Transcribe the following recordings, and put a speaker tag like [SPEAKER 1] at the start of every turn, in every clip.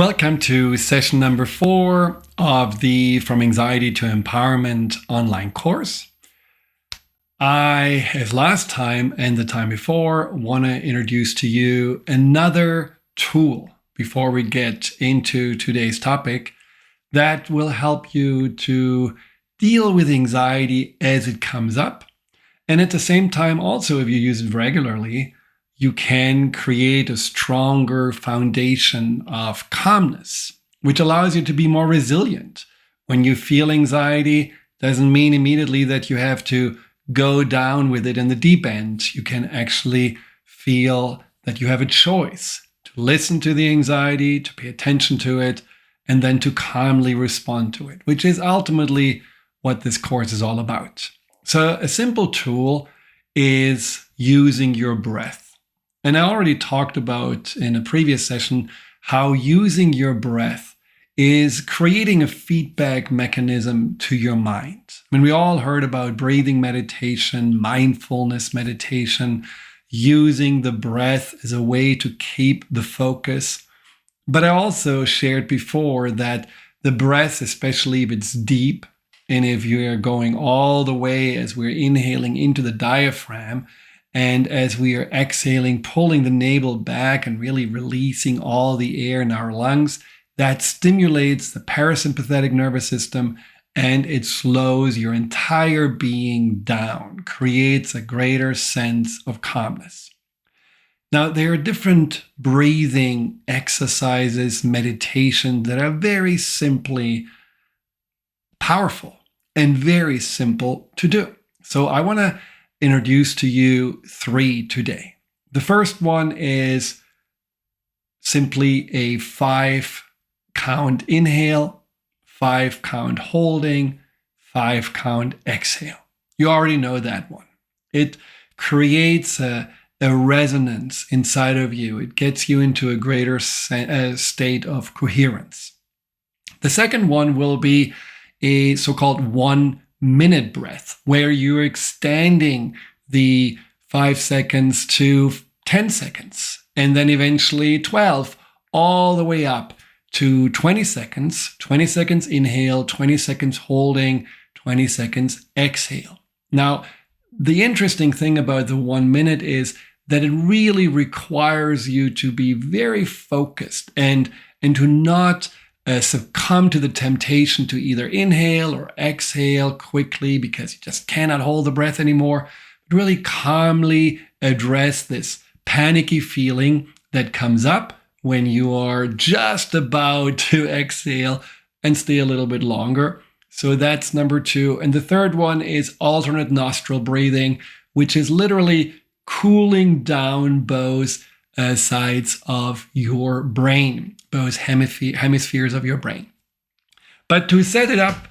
[SPEAKER 1] Welcome to session number 4 of the From Anxiety to Empowerment online course. I, as last time and the time before, want to introduce to you another tool before we get into today's topic that will help you to deal with anxiety as it comes up. And at the same time, also, if you use it regularly, you can create a stronger foundation of calmness, which allows you to be more resilient. When you feel anxiety, doesn't mean immediately that you have to go down with it in the deep end. You can actually feel that you have a choice to listen to the anxiety, to pay attention to it, and then to calmly respond to it, which is ultimately what this course is all about. So a simple tool is using your breath. And I already talked about in a previous session how using your breath is creating a feedback mechanism to your mind. I mean, we all heard about breathing meditation, mindfulness meditation, using the breath as a way to keep the focus. But I also shared before that the breath, especially if it's deep, and if you are going all the way as we're inhaling into the diaphragm, and as we are exhaling, pulling the navel back and really releasing all the air in our lungs, that stimulates the parasympathetic nervous system and it slows your entire being down, creates a greater sense of calmness. Now, there are different breathing exercises, meditation that are very simply powerful and very simple to do. So I want to introduce to you 3 today. The first one is simply a 5-count inhale, 5-count holding, 5-count exhale. You already know that one. It creates a resonance inside of you. It gets you into a greater state of coherence. The second one will be a so-called 1-minute breath, where you're extending the 5 seconds to 10 seconds, and then eventually 12, all the way up to 20 seconds. 20 seconds inhale, 20 seconds holding, 20 seconds exhale. Now, the interesting thing about the 1 minute is that it really requires you to be very focused and to not succumb to the temptation to either inhale or exhale quickly because you just cannot hold the breath anymore, but really calmly address this panicky feeling that comes up when you are just about to exhale and stay a little bit longer. So that's number 2. And the third one is alternate nostril breathing, which is literally cooling down both sides of your brain, both hemispheres of your brain. But to set it up,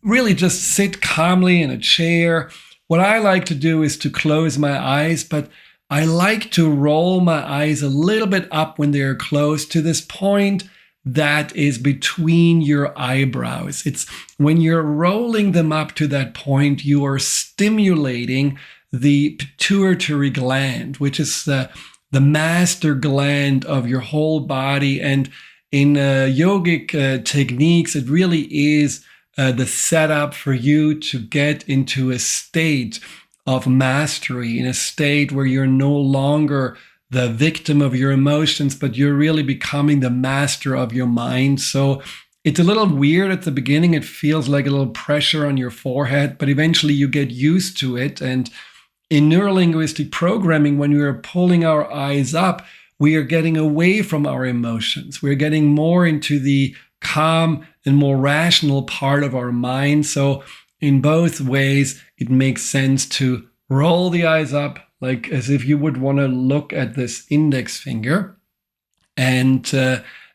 [SPEAKER 1] really just sit calmly in a chair. What I like to do is to close my eyes, but I like to roll my eyes a little bit up when they're close to this point that is between your eyebrows. It's when you're rolling them up to that point, you are stimulating the pituitary gland, which is the master gland of your whole body. And in yogic techniques, it really is the setup for you to get into a state of mastery, in a state where you're no longer the victim of your emotions, but you're really becoming the master of your mind. So it's a little weird at the beginning. It feels like a little pressure on your forehead, but eventually you get used to it. And in neurolinguistic programming, when we are pulling our eyes up, we are getting away from our emotions. We're getting more into the calm and more rational part of our mind. So in both ways, it makes sense to roll the eyes up, like as if you would want to look at this index finger, and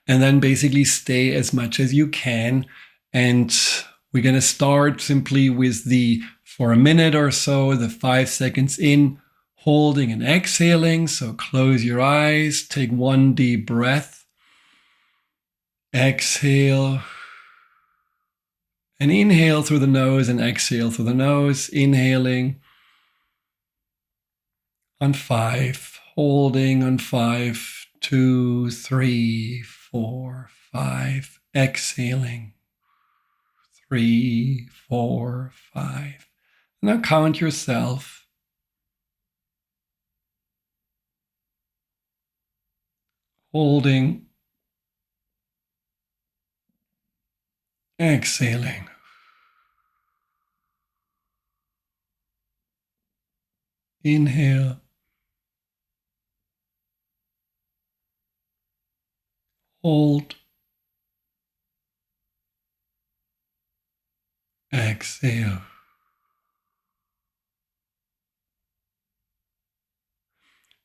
[SPEAKER 1] then basically stay as much as you can. And we're going to start simply with for a minute or so, the 5 seconds in, holding and exhaling. So close your eyes, take 1 deep breath, exhale, and inhale through the nose and exhale through the nose, inhaling on 5, holding on 5, 2, 3, 4, 5. 5. Exhaling. 3, 4, 5. Now count yourself. Holding. Exhaling. Inhale. Hold. Exhale.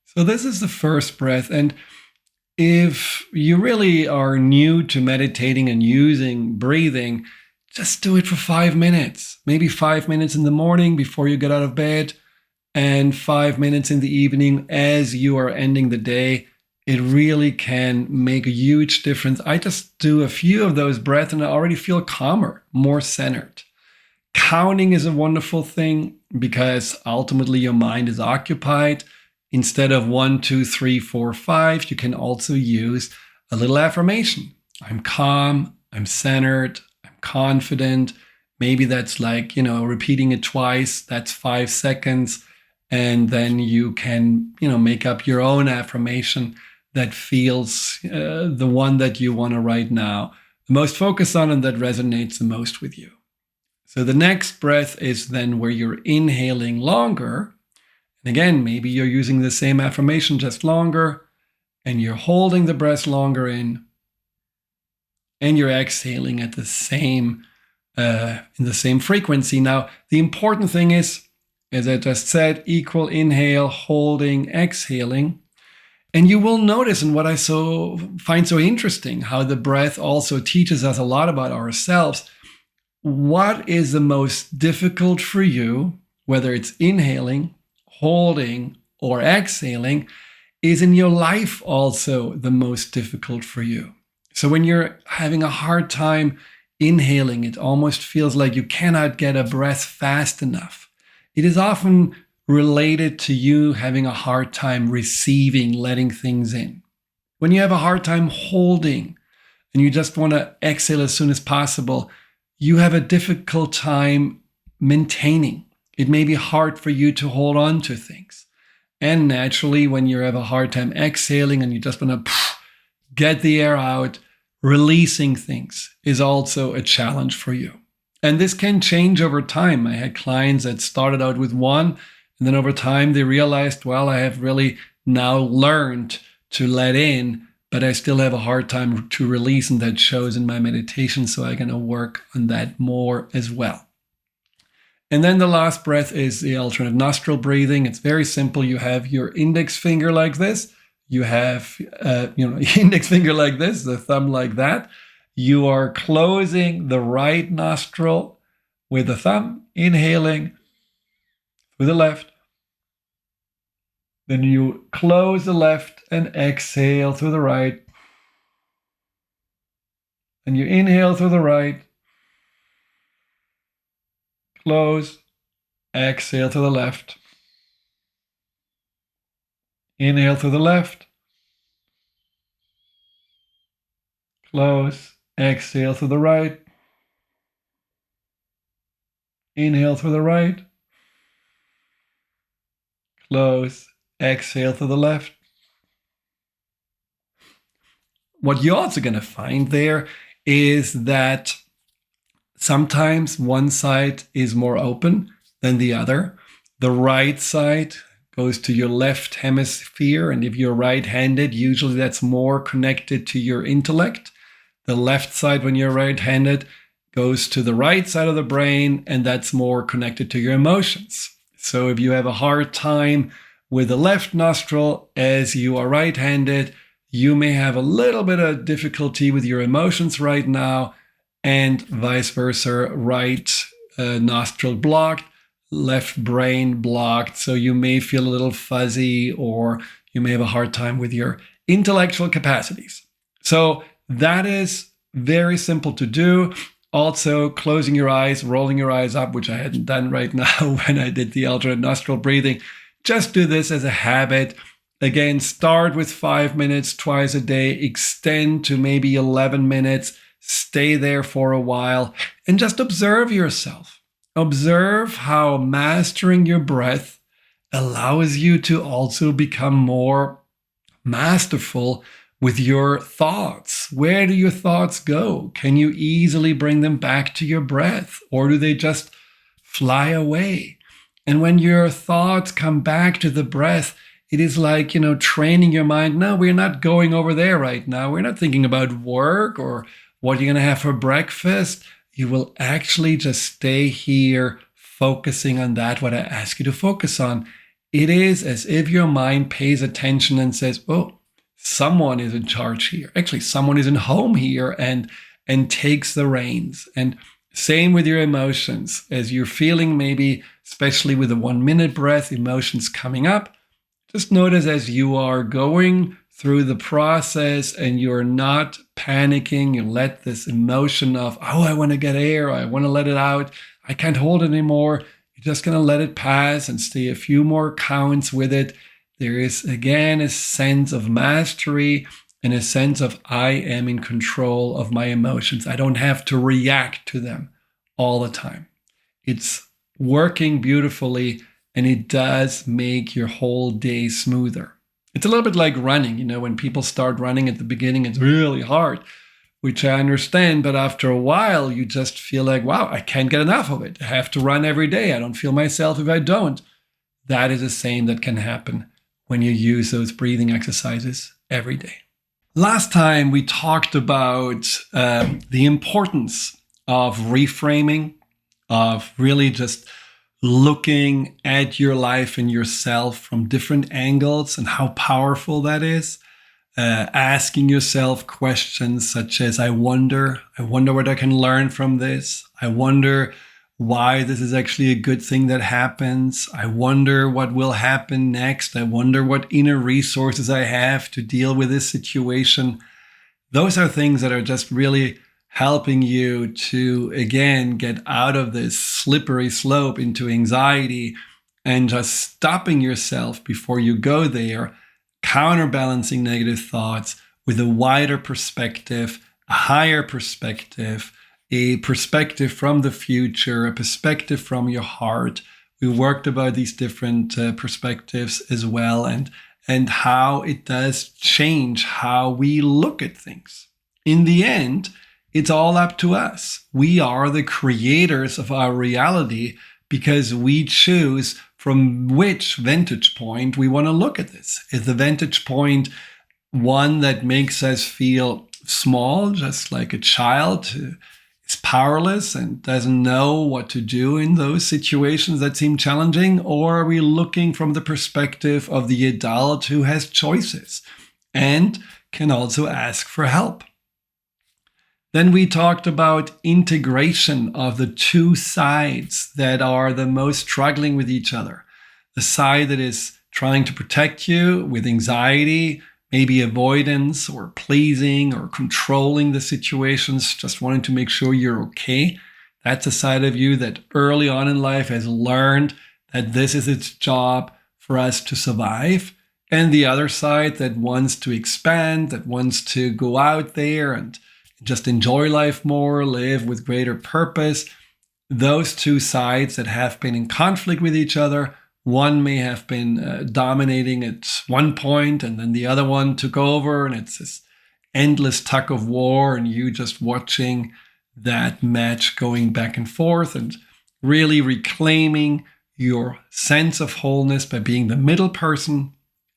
[SPEAKER 1] So this is the first breath. And if you really are new to meditating and using breathing, just do it for 5 minutes. Maybe 5 minutes in the morning before you get out of bed, and 5 minutes in the evening as you are ending the day. It really can make a huge difference. I just do a few of those breaths and I already feel calmer, more centered. Counting is a wonderful thing because ultimately your mind is occupied. Instead of 1, 2, 3, 4, 5, you can also use a little affirmation. I'm calm, I'm centered, I'm confident. Maybe that's like, repeating it twice, that's 5 seconds. And then you can, make up your own affirmation that feels the one that you want to write now, the most focus on and that resonates the most with you. So the next breath is then where you're inhaling longer. And again, maybe you're using the same affirmation, just longer, and you're holding the breath longer in, and you're exhaling at the same, in the same frequency. Now, the important thing is, as I just said, equal inhale, holding, exhaling. And you will notice, and what I find so interesting, how the breath also teaches us a lot about ourselves. What is the most difficult for you, whether it's inhaling, holding, or exhaling, is in your life also the most difficult for you. So when you're having a hard time inhaling, it almost feels like you cannot get a breath fast enough. It is often related to you having a hard time receiving, letting things in. When you have a hard time holding and you just want to exhale as soon as possible, you have a difficult time maintaining. It may be hard for you to hold on to things. And naturally, when you have a hard time exhaling and you just want to get the air out, releasing things is also a challenge for you. And this can change over time. I had clients that started out with one, and then over time they realized, well, I have really now learned to let in, but I still have a hard time to release, and that shows in my meditation. So I'm going to work on that more as well. And then the last breath is the alternate nostril breathing. It's very simple. You have your index finger like this. You have, index finger like this, the thumb like that. You are closing the right nostril with the thumb, inhaling through the left. Then you close the left and exhale through the right. And you inhale through the right. Close, exhale to the left. Inhale through the left. Close, exhale through the right. Inhale through the right. Close, exhale through the left. What you're also going to find there is that sometimes one side is more open than the other. The right side goes to your left hemisphere, and if you're right-handed, usually that's more connected to your intellect. The left side, when you're right-handed, goes to the right side of the brain, and that's more connected to your emotions. So if you have a hard time with the left nostril as you are right-handed, you may have a little bit of difficulty with your emotions right now, and vice versa, right nostril blocked, left brain blocked. So you may feel a little fuzzy, or you may have a hard time with your intellectual capacities. So that is very simple to do. Also, closing your eyes, rolling your eyes up, which I hadn't done right now when I did the alternate nostril breathing. Just do this as a habit. Again, start with 5 minutes twice a day, extend to maybe 11 minutes, stay there for a while, and just observe yourself. Observe how mastering your breath allows you to also become more masterful with your thoughts. Where do your thoughts go? Can you easily bring them back to your breath, or do they just fly away? And when your thoughts come back to the breath, it is like, training your mind. No, we're not going over there right now. We're not thinking about work or what you're going to have for breakfast. You will actually just stay here focusing on that, what I ask you to focus on. It is as if your mind pays attention and says, oh, someone is in charge here. Actually, someone is in home here and takes the reins. And same with your emotions. As you're feeling maybe, especially with the 1 minute breath, emotions coming up, just notice as you are going through the process and you're not panicking, you let this emotion of, oh, I want to get air, I want to let it out, I can't hold it anymore. You're just going to let it pass and stay a few more counts with it. There is, again, a sense of mastery and a sense of I am in control of my emotions. I don't have to react to them all the time. It's working beautifully, and it does make your whole day smoother. It's a little bit like running. When people start running at the beginning, it's really hard, which I understand. But after a while, you just feel like, wow, I can't get enough of it. I have to run every day. I don't feel myself if I don't. That is the same that can happen when you use those breathing exercises every day. Last time we talked about the importance of reframing, of really just looking at your life and yourself from different angles and how powerful that is. Asking yourself questions such as, I wonder what I can learn from this. I wonder why this is actually a good thing that happens. I wonder what will happen next. I wonder what inner resources I have to deal with this situation. Those are things that are just really helping you to, again, get out of this slippery slope into anxiety and just stopping yourself before you go there, counterbalancing negative thoughts with a wider perspective, a higher perspective, a perspective from the future, a perspective from your heart. We worked about these different perspectives as well, and how it does change how we look at things. In the end, it's all up to us. We are the creators of our reality because we choose from which vantage point we want to look at this. Is the vantage point one that makes us feel small, just like a child who is powerless and doesn't know what to do in those situations that seem challenging? Or are we looking from the perspective of the adult who has choices and can also ask for help? Then we talked about integration of the two sides that are the most struggling with each other. The side that is trying to protect you with anxiety, maybe avoidance or pleasing or controlling the situations, just wanting to make sure you're okay. That's a side of you that early on in life has learned that this is its job for us to survive. And the other side that wants to expand, that wants to go out there and just enjoy life more, live with greater purpose. Those two sides that have been in conflict with each other, one may have been dominating at one point, and then the other one took over, and it's this endless tug of war, and you just watching that match going back and forth, and really reclaiming your sense of wholeness by being the middle person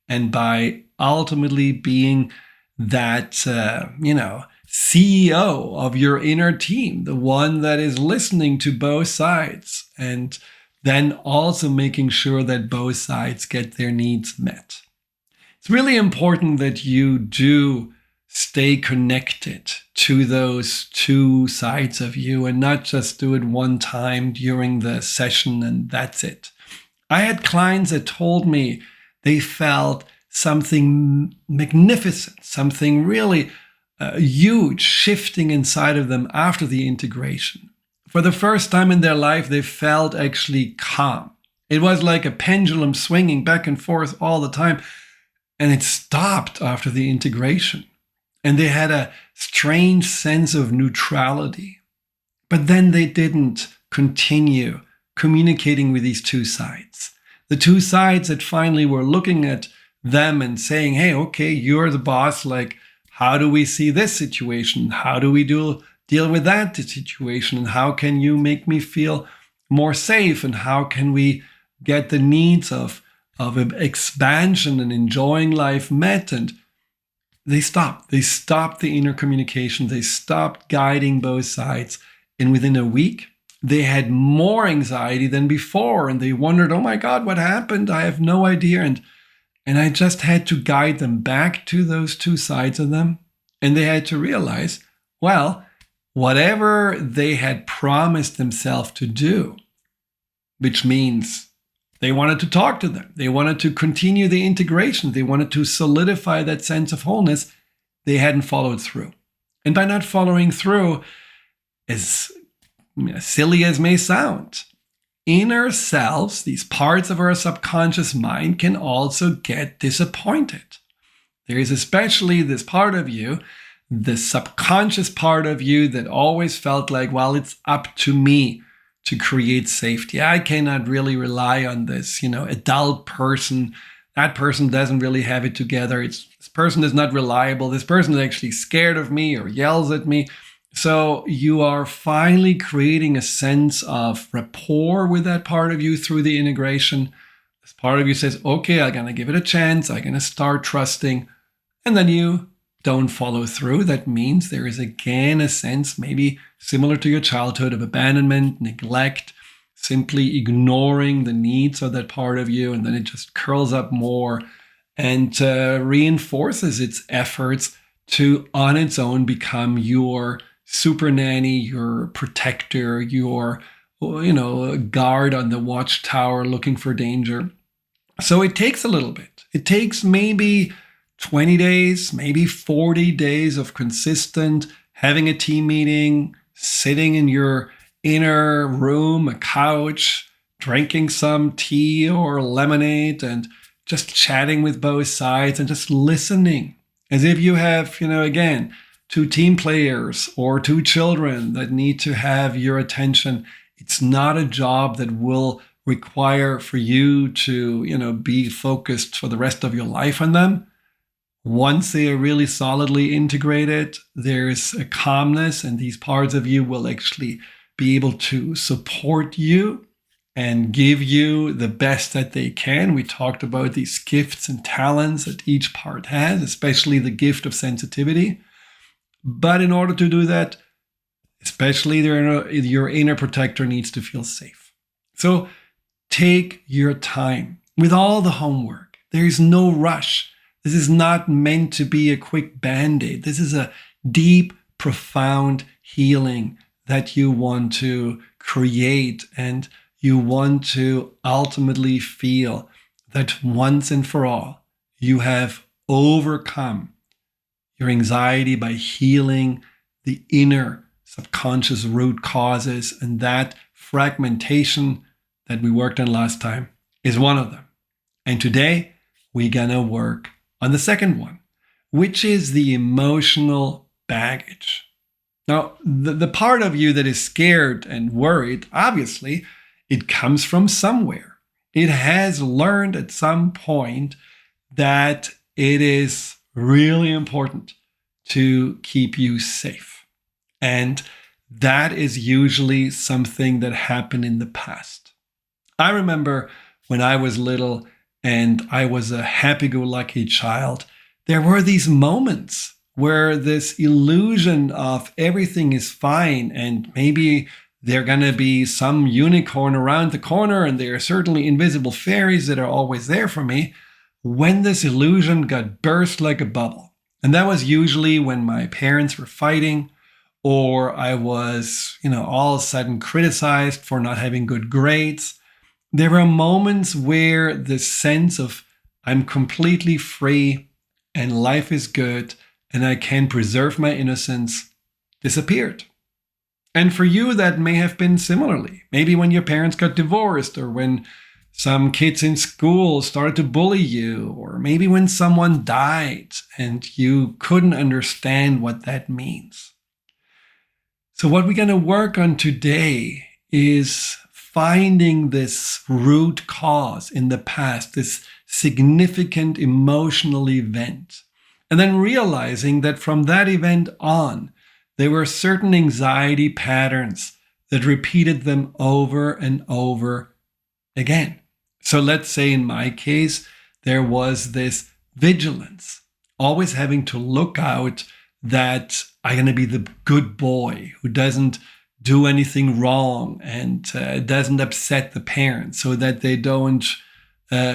[SPEAKER 1] and by ultimately being that, CEO of your inner team, the one that is listening to both sides and then also making sure that both sides get their needs met. It's really important that you do stay connected to those two sides of you and not just do it one time during the session and that's it. I had clients that told me they felt something magnificent, something really huge shifting inside of them after the integration. For the first time in their life, they felt actually calm. It was like a pendulum swinging back and forth all the time. And it stopped after the integration. And they had a strange sense of neutrality. But then they didn't continue communicating with these two sides. The two sides that finally were looking at them and saying, hey, okay, you're the boss. Like, how do we see this situation? How do we deal with that situation? And how can you make me feel more safe? And how can we get the needs of expansion and enjoying life met? And they stopped. They stopped the inner communication. They stopped guiding both sides. And within a week, they had more anxiety than before. And they wondered, oh my God, what happened? I have no idea. And I just had to guide them back to those two sides of them. And they had to realize, well, whatever they had promised themselves to do, which means they wanted to talk to them, they wanted to continue the integration, they wanted to solidify that sense of wholeness, they hadn't followed through. And by not following through, as silly as may sound, inner selves, these parts of our subconscious mind, can also get disappointed. There is especially this part of you, the subconscious part of you, that always felt like, well, it's up to me to create safety. I cannot really rely on this, adult person. That person doesn't really have it together. This person is not reliable. This person is actually scared of me or yells at me. So you are finally creating a sense of rapport with that part of you through the integration. This part of you says, okay, I'm going to give it a chance. I'm going to start trusting. And then you don't follow through. That means there is again a sense, maybe similar to your childhood, of abandonment, neglect, simply ignoring the needs of that part of you. And then it just curls up more and reinforces its efforts to, on its own, become your super nanny, your protector, your, guard on the watchtower looking for danger. So it takes a little bit. It takes maybe 20 days, maybe 40 days of consistent having a team meeting, sitting in your inner room, a couch, drinking some tea or lemonade, and just chatting with both sides and just listening as if you have, again, two team players or two children that need to have your attention. It's not a job that will require for you to, be focused for the rest of your life on them. Once they are really solidly integrated, there's a calmness, and these parts of you will actually be able to support you and give you the best that they can. We talked about these gifts and talents that each part has, especially the gift of sensitivity. But in order to do that, especially your inner protector needs to feel safe. So take your time with all the homework. There is no rush. This is not meant to be a quick Band-Aid. This is a deep, profound healing that you want to create, and you want to ultimately feel that once and for all, you have overcome your anxiety by healing the inner subconscious root causes. And that fragmentation that we worked on last time is one of them. And today, we're going to work on the second one, which is the emotional baggage. Now, the part of you that is scared and worried, obviously, it comes from somewhere. It has learned at some point that it is really important to keep you safe. And that is usually something that happened in the past. I remember when I was little and I was a happy-go-lucky child, there were these moments where this illusion of everything is fine, and maybe there are going to be some unicorn around the corner, and there are certainly invisible fairies that are always there for me, when this illusion got burst like a bubble. And that was usually when my parents were fighting, or I was, all of a sudden criticized for not having good grades. There were moments where the sense of I'm completely free and life is good and I can preserve my innocence disappeared. And for you, that may have been similarly. Maybe when your parents got divorced, or when Some kids in school started to bully you, or maybe when someone died and you couldn't understand what that means. So, what we're going to work on today is finding this root cause in the past, this significant emotional event, and then realizing that from that event on, there were certain anxiety patterns that repeated them over and over again. So let's say in my case, there was this vigilance, always having to look out that I'm going to be the good boy who doesn't do anything wrong and doesn't upset the parents so that they don't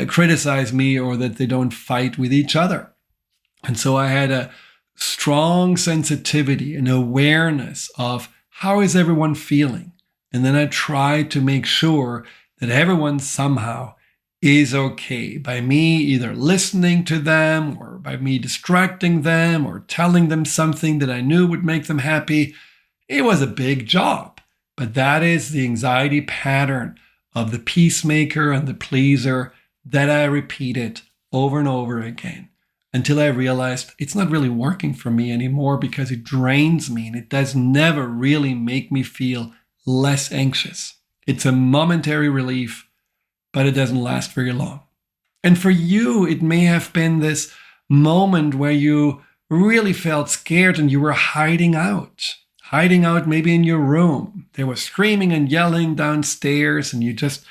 [SPEAKER 1] criticize me or that they don't fight with each other. And so I had a strong sensitivity and awareness of how is everyone feeling. And then I tried to make sure that everyone somehow is okay by me either listening to them or by me distracting them or telling them something that I knew would make them happy. It was a big job, but that is the anxiety pattern of the peacemaker and the pleaser that I repeated over and over again until I realized it's not really working for me anymore because it drains me and it does never really make me feel less anxious. It's a momentary relief, but it doesn't last very long. And for you, it may have been this moment where you really felt scared and you were hiding out maybe in your room. They were screaming and yelling downstairs and you just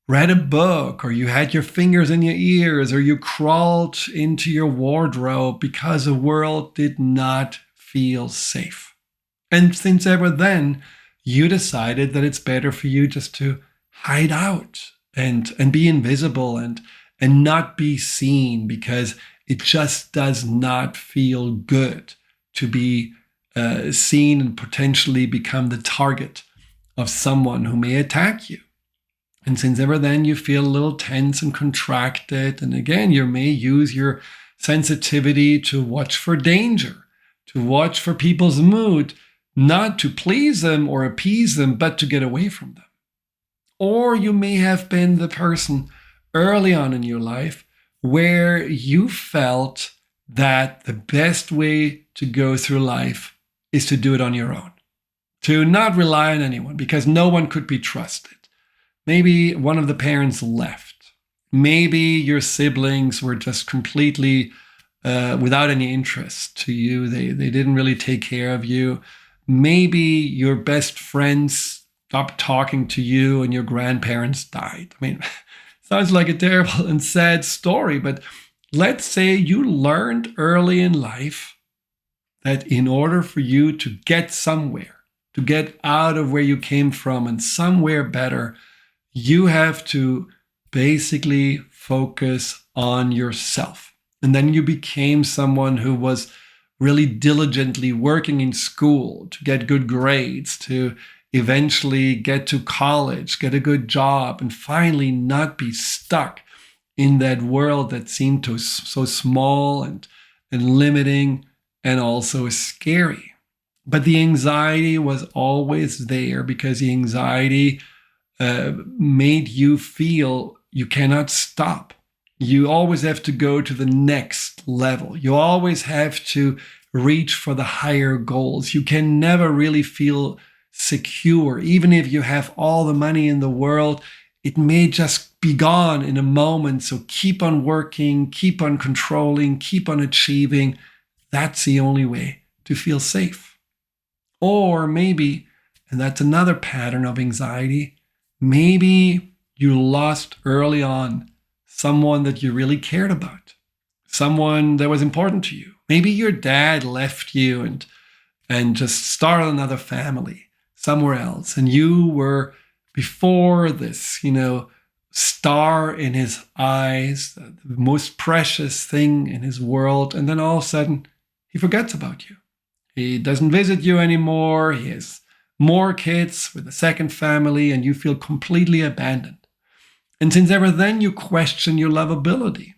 [SPEAKER 1] read a book or you had your fingers in your ears or you crawled into your wardrobe because the world did not feel safe. And since ever then, you decided that it's better for you just to hide out and be invisible and not be seen because it just does not feel good to be seen and potentially become the target of someone who may attack you. And since ever then you feel a little tense and contracted, and again, you may use your sensitivity to watch for danger, to watch for people's mood, not to please them or appease them, but to get away from them. Or you may have been the person early on in your life where you felt that the best way to go through life is to do it on your own, to not rely on anyone because no one could be trusted. Maybe one of the parents left. Maybe your siblings were just completely without any interest to you. They didn't really take care of you. Maybe your best friends stopped talking to you and your grandparents died. I mean, sounds like a terrible and sad story, but let's say you learned early in life that in order for you to get somewhere, to get out of where you came from and somewhere better, you have to basically focus on yourself. And then you became someone who was really diligently working in school to get good grades, to eventually get to college, get a good job, and finally not be stuck in that world that seemed so small and limiting and also scary. But the anxiety was always there because the anxiety made you feel you cannot stop. You always have to go to the next level. You always have to reach for the higher goals. You can never really feel secure. Even if you have all the money in the world, it may just be gone in a moment. So keep on working, keep on controlling, keep on achieving. That's the only way to feel safe. Or maybe, and that's another pattern of anxiety, maybe you lost early on someone that you really cared about, someone that was important to you. Maybe your dad left you and just started another family somewhere else. And you were before this, star in his eyes, the most precious thing in his world. And then all of a sudden, he forgets about you. He doesn't visit you anymore. He has more kids with a second family, and you feel completely abandoned. And since ever then, you question your lovability.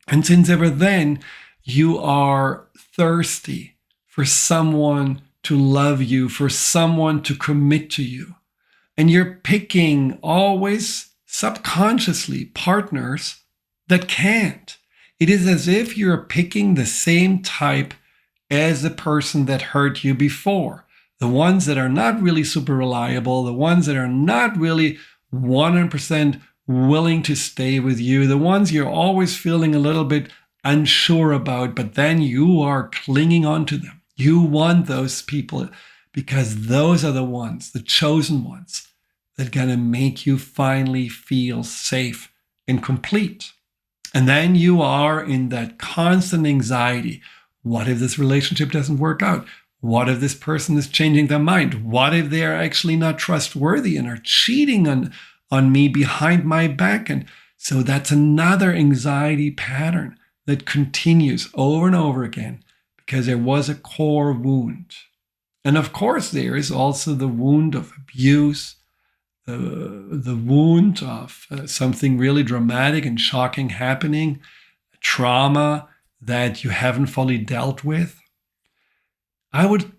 [SPEAKER 1] And since ever then, you are thirsty for someone to love you, for someone to commit to you. And you're picking always subconsciously partners that can't. It is as if you're picking the same type as the person that hurt you before. The ones that are not really super reliable, the ones that are not really 100% willing to stay with you, the ones you're always feeling a little bit unsure about, but then you are clinging on to them. You want those people because those are the ones, the chosen ones, that are going to make you finally feel safe and complete. And then you are in that constant anxiety. What if this relationship doesn't work out? What if this person is changing their mind? What if they are actually not trustworthy and are cheating on me behind my back? And so that's another anxiety pattern that continues over and over again because there was a core wound. And of course, there is also the wound of abuse, the wound of something really dramatic and shocking happening, trauma that you haven't fully dealt with. I would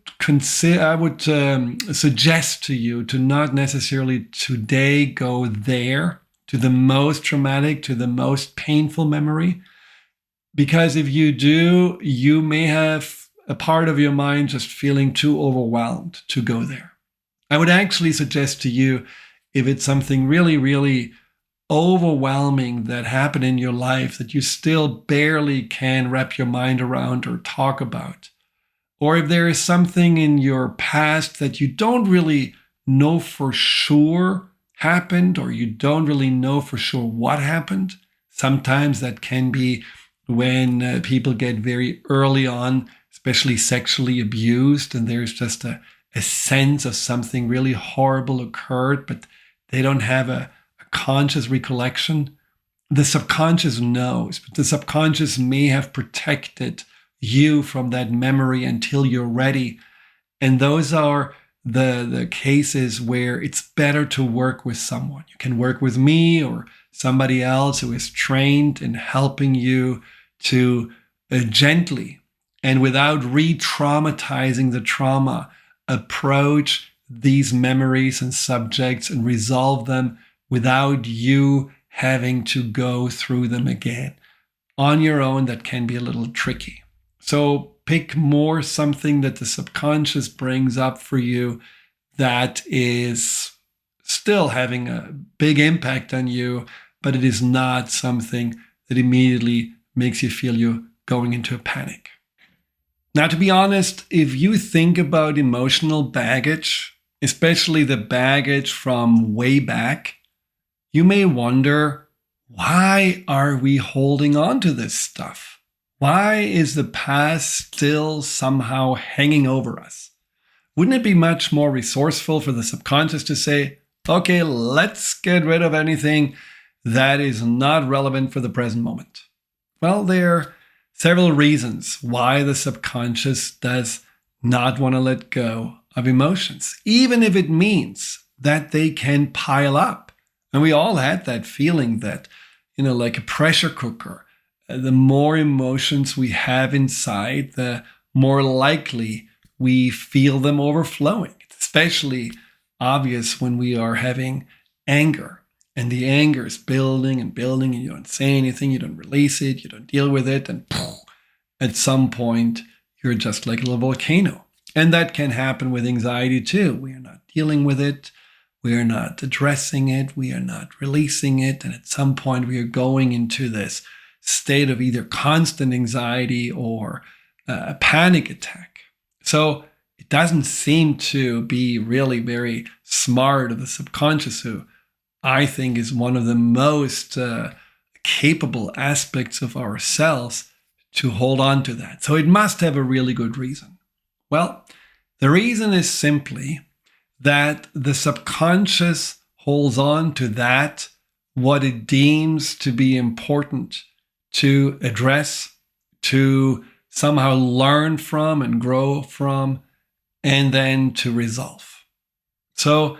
[SPEAKER 1] suggest to you to not necessarily today go there to the most traumatic, to the most painful memory, because if you do, you may have a part of your mind just feeling too overwhelmed to go there. I would actually suggest to you, if it's something really, really overwhelming that happened in your life that you still barely can wrap your mind around or talk about, or if there is something in your past that you don't really know for sure happened, or you don't really know for sure what happened. Sometimes that can be when people get very early on, especially sexually abused, and there's just a sense of something really horrible occurred, but they don't have a conscious recollection. The subconscious knows, but the subconscious may have protected you from that memory until you're ready. And those are the cases where it's better to work with someone. You can work with me or somebody else who is trained in helping you to gently and without re-traumatizing the trauma, approach these memories and subjects and resolve them without you having to go through them again. On your own, that can be a little tricky. So pick more something that the subconscious brings up for you that is still having a big impact on you, but it is not something that immediately makes you feel you're going into a panic. Now, to be honest, if you think about emotional baggage, especially the baggage from way back, you may wonder, why are we holding on to this stuff? Why is the past still somehow hanging over us? Wouldn't it be much more resourceful for the subconscious to say, okay, let's get rid of anything that is not relevant for the present moment? Well, there are several reasons why the subconscious does not want to let go of emotions, even if it means that they can pile up. And we all had that feeling that, like a pressure cooker, the more emotions we have inside, the more likely we feel them overflowing. It's especially obvious when we are having anger. And the anger is building and building, and you don't say anything, you don't release it, you don't deal with it, and at some point, you're just like a little volcano. And that can happen with anxiety too. We are not dealing with it, we are not addressing it, we are not releasing it, and at some point we are going into this state of either constant anxiety or a panic attack. So it doesn't seem to be really very smart of the subconscious, who I think is one of the most capable aspects of ourselves, to hold on to that. So it must have a really good reason. Well, the reason is simply that the subconscious holds on to that, what it deems to be important to address, to somehow learn from and grow from, and then to resolve. So,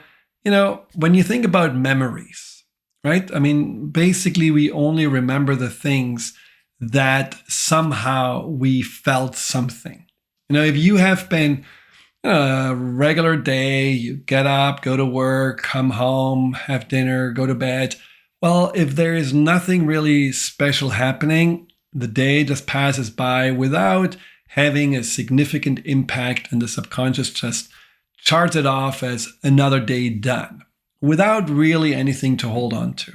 [SPEAKER 1] when you think about memories, right? I mean, basically, we only remember the things that somehow we felt something. If you have been a regular day, you get up, go to work, come home, have dinner, go to bed, Well, if there is nothing really special happening, the day just passes by without having a significant impact, and the subconscious just charts it off as another day done, without really anything to hold on to.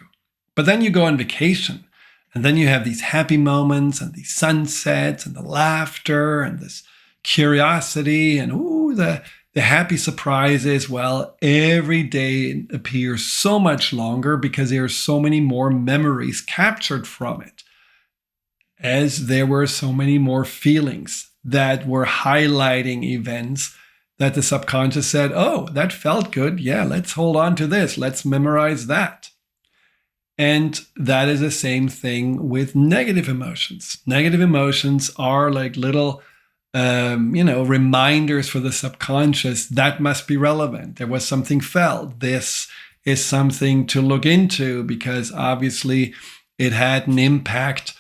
[SPEAKER 1] But then you go on vacation, and then you have these happy moments and these sunsets and the laughter and this curiosity and the happy surprises. Well, every day appears so much longer because there are so many more memories captured from it, as there were so many more feelings that were highlighting events that the subconscious said, oh, that felt good. Yeah, let's hold on to this. Let's memorize that. And that is the same thing with negative emotions. Negative emotions are like little, reminders for the subconscious that must be relevant. There was something felt. This is something to look into because obviously it had an impact.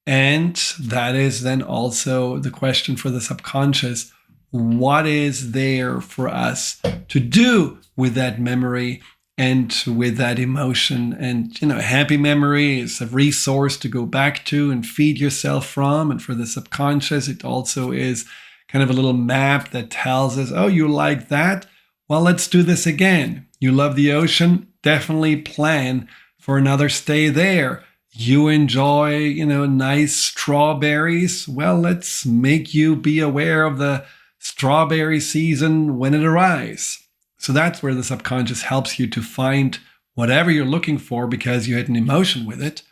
[SPEAKER 1] And that is then also the question for the subconscious. What is there for us to do with that memory and with that emotion? And, happy memory is a resource to go back to and feed yourself from. And for the subconscious, it also is kind of a little map that tells us, oh, you like that? Well, let's do this again. You love the ocean? Definitely plan for another stay there. You enjoy, nice strawberries? Well, let's make you be aware of the strawberry season when it arrives. So that's where the subconscious helps you to find whatever you're looking for because you had an emotion with it.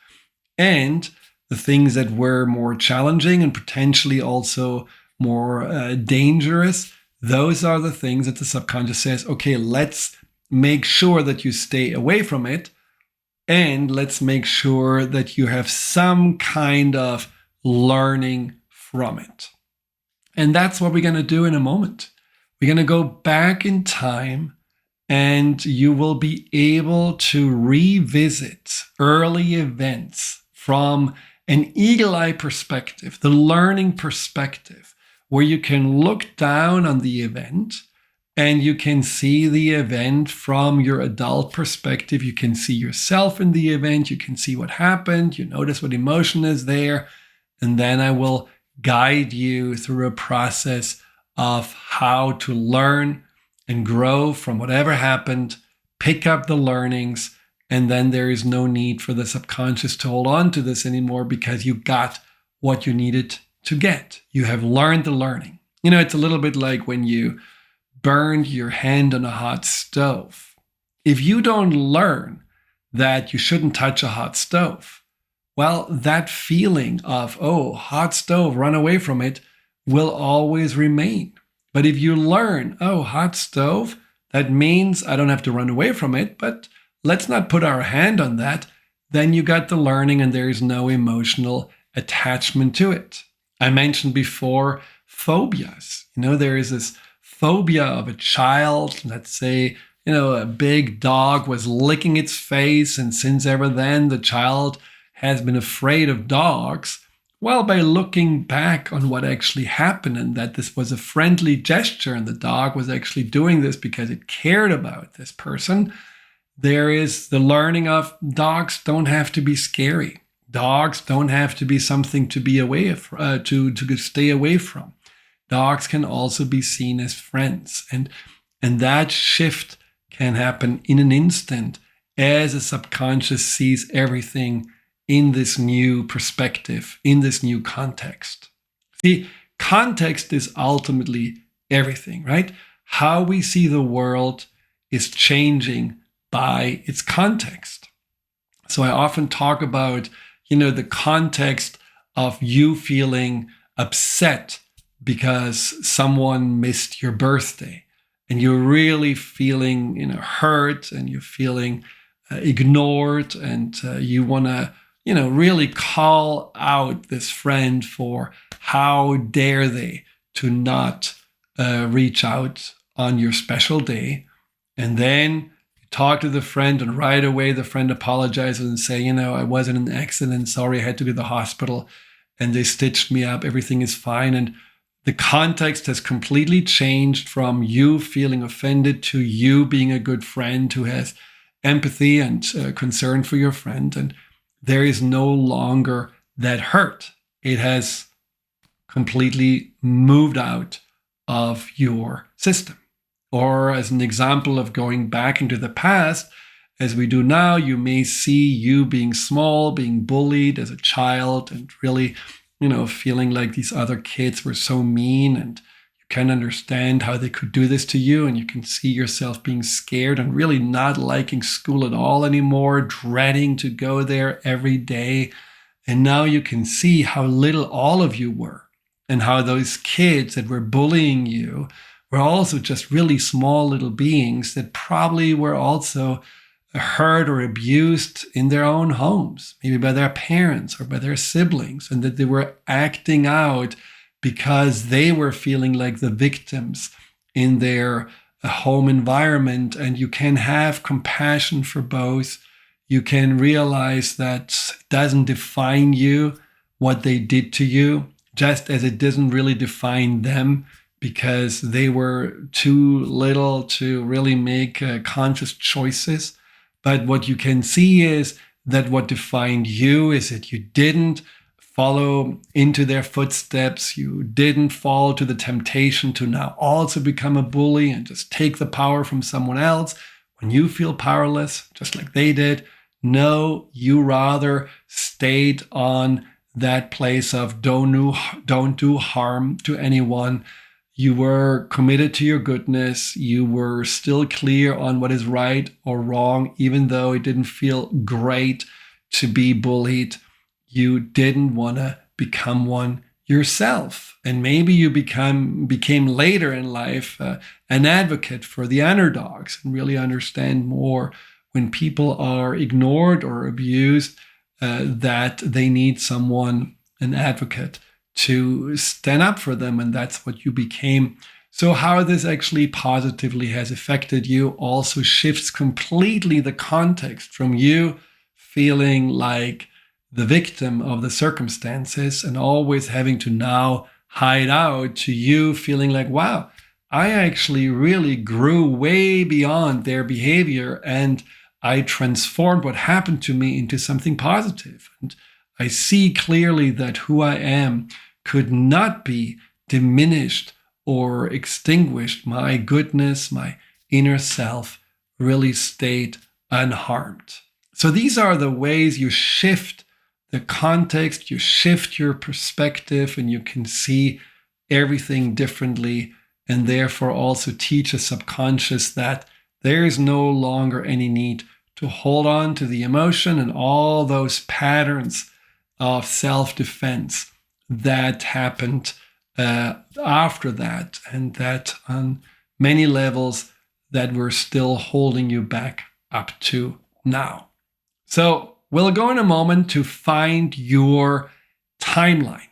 [SPEAKER 1] And the things that were more challenging and potentially also more dangerous, those are the things that the subconscious says, okay, let's make sure that you stay away from it. And let's make sure that you have some kind of learning from it. And that's what we're going to do in a moment. We're going to go back in time and you will be able to revisit early events from an eagle-eye perspective, the learning perspective, where you can look down on the event and you can see the event from your adult perspective. You can see yourself in the event. You can see what happened. You notice what emotion is there. And then I will guide you through a process of how to learn and grow from whatever happened, pick up the learnings, and then there is no need for the subconscious to hold on to this anymore because you got what you needed to get. You have learned the learning. It's a little bit like when you burned your hand on a hot stove. If you don't learn that you shouldn't touch a hot stove, well, that feeling of, oh, hot stove, run away from it, will always remain. But if you learn, oh, hot stove, that means I don't have to run away from it, but let's not put our hand on that, then you got the learning and there is no emotional attachment to it. I mentioned before phobias. There is this phobia of a child. Let's say, a big dog was licking its face, and since ever then, the child has been afraid of dogs. Well, by looking back on what actually happened and that this was a friendly gesture and the dog was actually doing this because it cared about this person, there is the learning of dogs don't have to be scary. Dogs don't have to be something to be away of, to stay away from. Dogs can also be seen as friends. And that shift can happen in an instant as a subconscious sees everything in this new perspective, in this new context. See, context is ultimately everything, right? How we see the world is changing by its context. So I often talk about, the context of you feeling upset because someone missed your birthday and you're really feeling, hurt and you're feeling ignored and you want to, really call out this friend for how dare they to not reach out on your special day. And then you talk to the friend and right away the friend apologizes and say, I was in an accident. Sorry, I had to go to the hospital and they stitched me up. Everything is fine. And the context has completely changed from you feeling offended to you being a good friend who has empathy and concern for your friend, and there is no longer that hurt. It has completely moved out of your system. Or as an example of going back into the past, as we do now, you may see you being small, being bullied as a child, and really, feeling like these other kids were so mean, and you can understand how they could do this to you, and you can see yourself being scared and really not liking school at all anymore, dreading to go there every day. And now you can see how little all of you were, and how those kids that were bullying you were also just really small little beings that probably were also hurt or abused in their own homes, maybe by their parents or by their siblings, and that they were acting out because they were feeling like the victims in their home environment. And you can have compassion for both. You can realize that it doesn't define you, what they did to you, just as it doesn't really define them, because they were too little to really make conscious choices. But what you can see is that what defined you is that you didn't follow into their footsteps. You didn't fall to the temptation to now also become a bully and just take the power from someone else when you feel powerless, just like they did. No, you rather stayed on that place of don't do harm to anyone. You were committed to your goodness. You were still clear on what is right or wrong, even though it didn't feel great to be bullied. You didn't want to become one yourself. And maybe you became later in life an advocate for the underdogs, and really understand more when people are ignored or abused, that they need someone, an advocate, to stand up for them. And that's what you became. So how this actually positively has affected you also shifts completely the context from you feeling like the victim of the circumstances and always having to now hide out, to you feeling like, wow, I actually really grew way beyond their behavior, and I transformed what happened to me into something positive. And I see clearly that who I am could not be diminished or extinguished. My goodness, my inner self really stayed unharmed. So these are the ways you shift the context, you shift your perspective, and you can see everything differently, and therefore also teach a subconscious that there is no longer any need to hold on to the emotion and all those patterns of self-defense that happened after that, and that on many levels that were still holding you back up to now. So we'll go in a moment to find your timeline.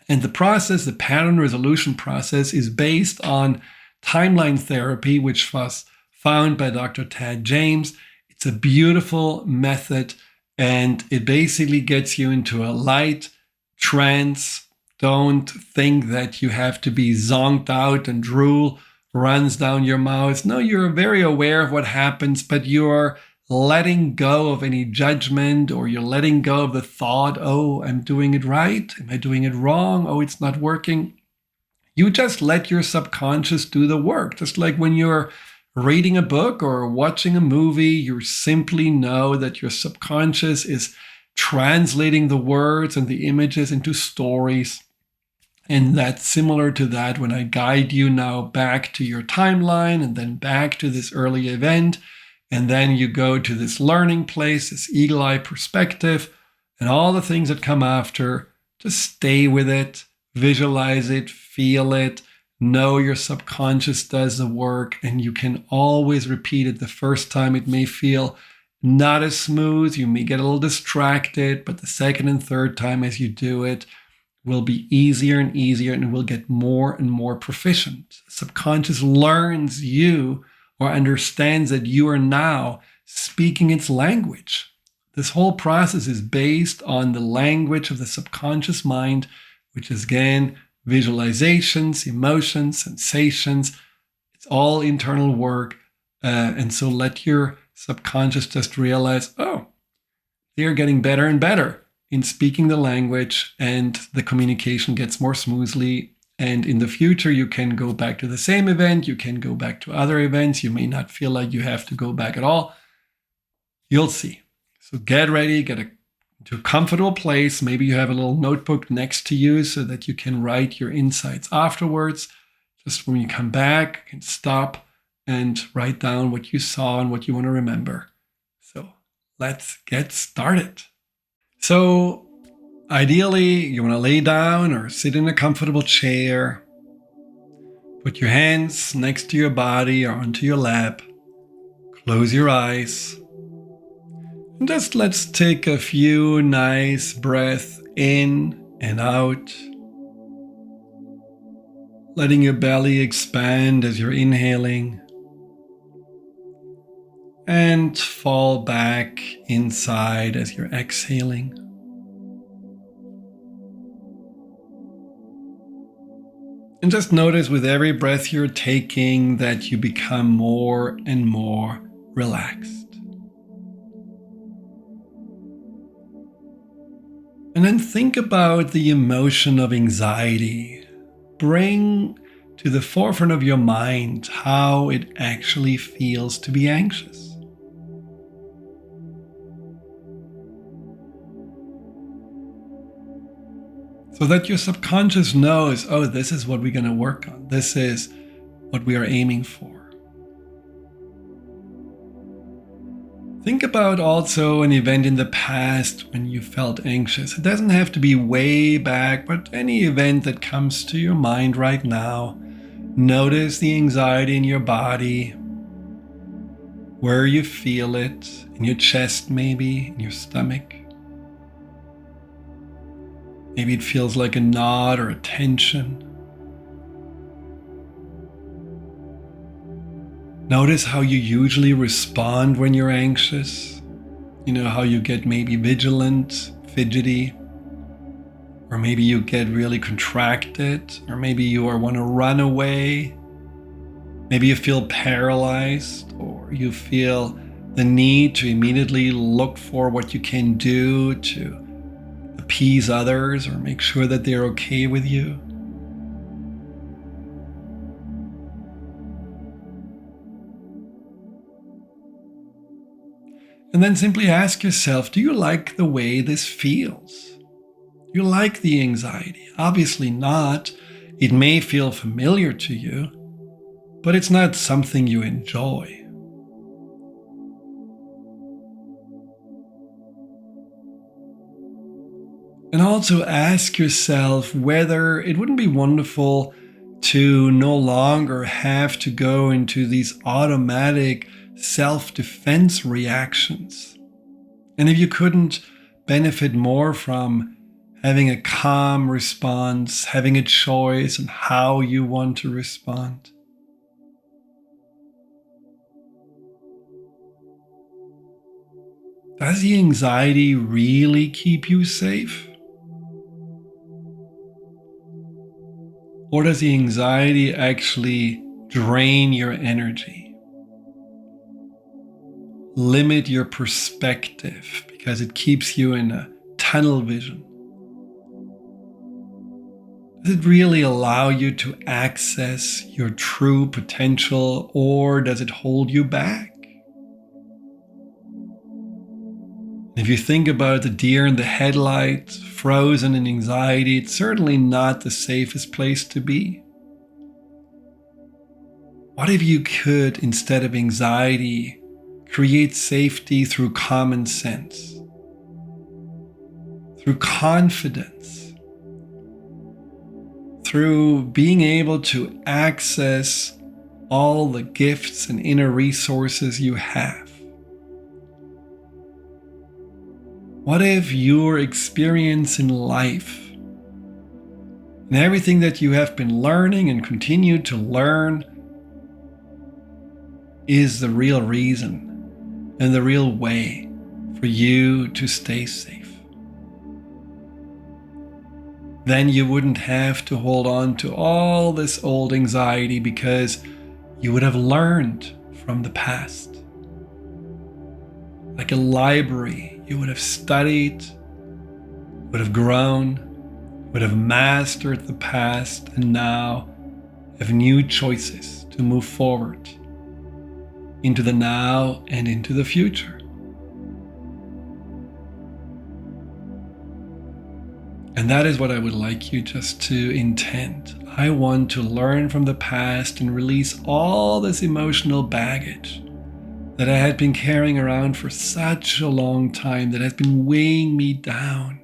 [SPEAKER 1] And the process, the pattern resolution process, is based on timeline therapy, which was found by Dr. Tad James. It's a beautiful method, and it basically gets you into a light trance. Don't think that you have to be zonked out and drool runs down your mouth. No, you're very aware of what happens, but you're letting go of any judgment, or you're letting go of the thought, oh, I'm doing it right. Am I doing it wrong? Oh, it's not working. You just let your subconscious do the work. Just like when you're reading a book or watching a movie, you simply know that your subconscious is translating the words and the images into stories. And that's similar to that when I guide you now back to your timeline and then back to this early event. And then you go to this learning place, this eagle eye perspective, and all the things that come after. Just stay with it, visualize it, feel it, know your subconscious does the work, and you can always repeat it. The first time it may feel not as smooth, you may get a little distracted, but the second and third time as you do it will be easier and easier, and it will get more and more proficient. Subconscious learns you, or understands that you are now speaking its language. This whole process is based on the language of the subconscious mind, which is, again, visualizations, emotions, sensations. It's all internal work. And so let your subconscious just realize, oh, they're getting better and better in speaking the language, and the communication gets more smoothly. And in the future, you can go back to the same event. You can go back to other events. You may not feel like you have to go back at all. You'll see. So get ready, get to a comfortable place. Maybe you have a little notebook next to you so that you can write your insights afterwards. Just when you come back, you can stop and write down what you saw and what you want to remember. So let's get started. So ideally, you want to lay down or sit in a comfortable chair. Put your hands next to your body or onto your lap. Close your eyes. And just let's take a few nice breaths in and out. Letting your belly expand as you're inhaling. And fall back inside as you're exhaling. And just notice with every breath you're taking that you become more and more relaxed. And then think about the emotion of anxiety. Bring to the forefront of your mind how it actually feels to be anxious. So that your subconscious knows, oh, this is what we're going to work on. This is what we are aiming for. Think about also an event in the past when you felt anxious. It doesn't have to be way back, but any event that comes to your mind right now. Notice the anxiety in your body, where you feel it, in your chest maybe, in your stomach. Maybe it feels like a knot or a tension. Notice how you usually respond when you're anxious. You know, how you get maybe vigilant, fidgety, or maybe you get really contracted, or maybe you want to run away. Maybe you feel paralyzed, or you feel the need to immediately look for what you can do to appease others or make sure that they're okay with you. And then simply ask yourself, do you like the way this feels? Do you like the anxiety? Obviously not. It may feel familiar to you, but it's not something you enjoy. And also ask yourself whether it wouldn't be wonderful to no longer have to go into these automatic self-defense reactions. And if you couldn't benefit more from having a calm response, having a choice in how you want to respond. Does the anxiety really keep you safe? Or does the anxiety actually drain your energy? Limit your perspective because it keeps you in a tunnel vision? Does it really allow you to access your true potential, or does it hold you back? If you think about the deer in the headlights, frozen in anxiety, it's certainly not the safest place to be. What if you could, instead of anxiety, create safety through common sense, through confidence, through being able to access all the gifts and inner resources you have? What if your experience in life and everything that you have been learning and continue to learn is the real reason and the real way for you to stay safe? Then you wouldn't have to hold on to all this old anxiety because you would have learned from the past. like a library. You would have studied, would have grown, would have mastered the past, and now have new choices to move forward into the now and into the future. And that is what I would like you just to intend. I want to learn from the past and release all this emotional baggage that I had been carrying around for such a long time, that has been weighing me down.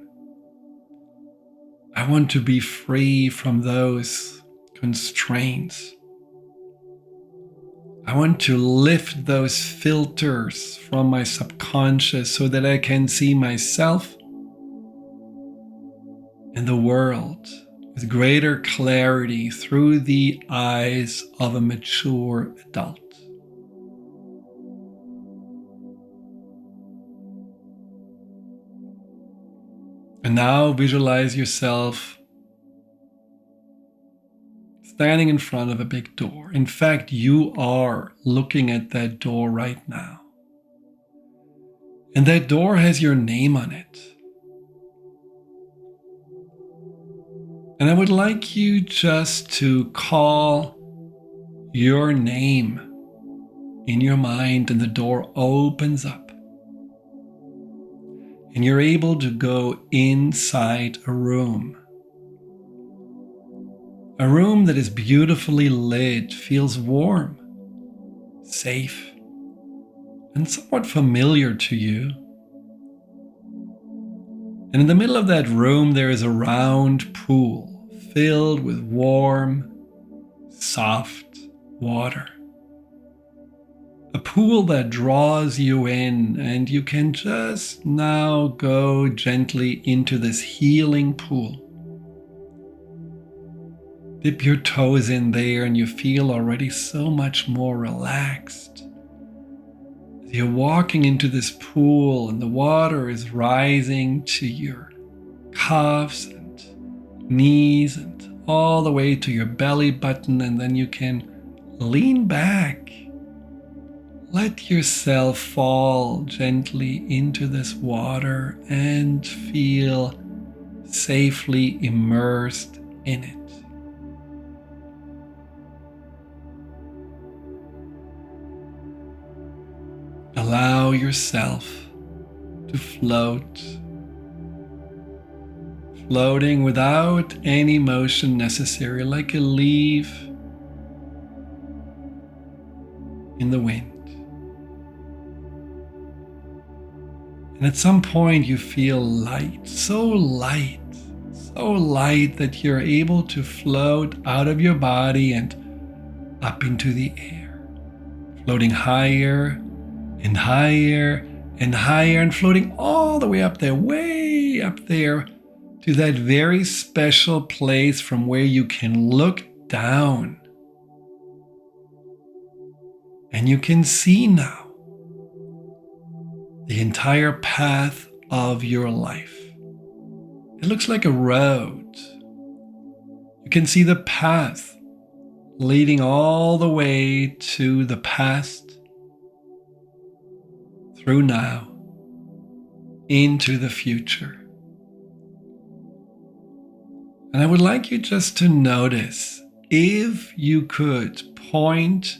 [SPEAKER 1] I want to be free from those constraints. I want to lift those filters from my subconscious so that I can see myself and the world with greater clarity through the eyes of a mature adult. And now visualize yourself standing in front of a big door. In fact, you are looking at that door right now. And that door has your name on it. And I would like you just to call your name in your mind, and the door opens up. And you're able to go inside a room. A room that is beautifully lit, feels warm, safe, and somewhat familiar to you. And in the middle of that room, there is a round pool filled with warm, soft water. A pool that draws you in, and you can just now go gently into this healing pool. Dip your toes in there and you feel already so much more relaxed. As you're walking into this pool and the water is rising to your calves and knees and all the way to your belly button, and then you can lean back. Let yourself fall gently into this water and feel safely immersed in it. Allow yourself to float, floating without any motion necessary, like a leaf in the wind. And at some point you feel light that you're able to float out of your body and up into the air, floating higher and higher and higher, and floating all the way up there, way up there, to that very special place from where you can look down. And you can see now the entire path of your life. It looks like a road. You can see the path leading all the way to the past, through now, into the future. And I would like you just to notice, if you could point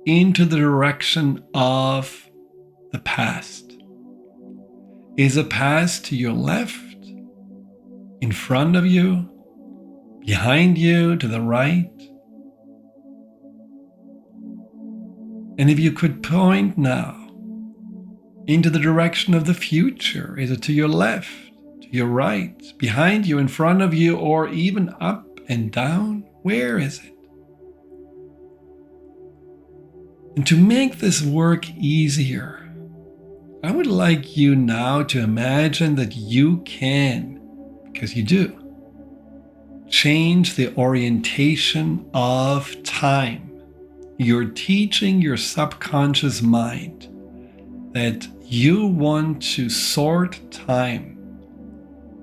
[SPEAKER 1] into the direction of the past. Is a past to your left, in front of you, behind you, to the right? And if you could point now into the direction of the future, is it to your left, to your right, behind you, in front of you, or even up and down? Where is it? And to make this work easier, I would like you now to imagine that you can, because you do, change the orientation of time. You're teaching your subconscious mind that you want to sort time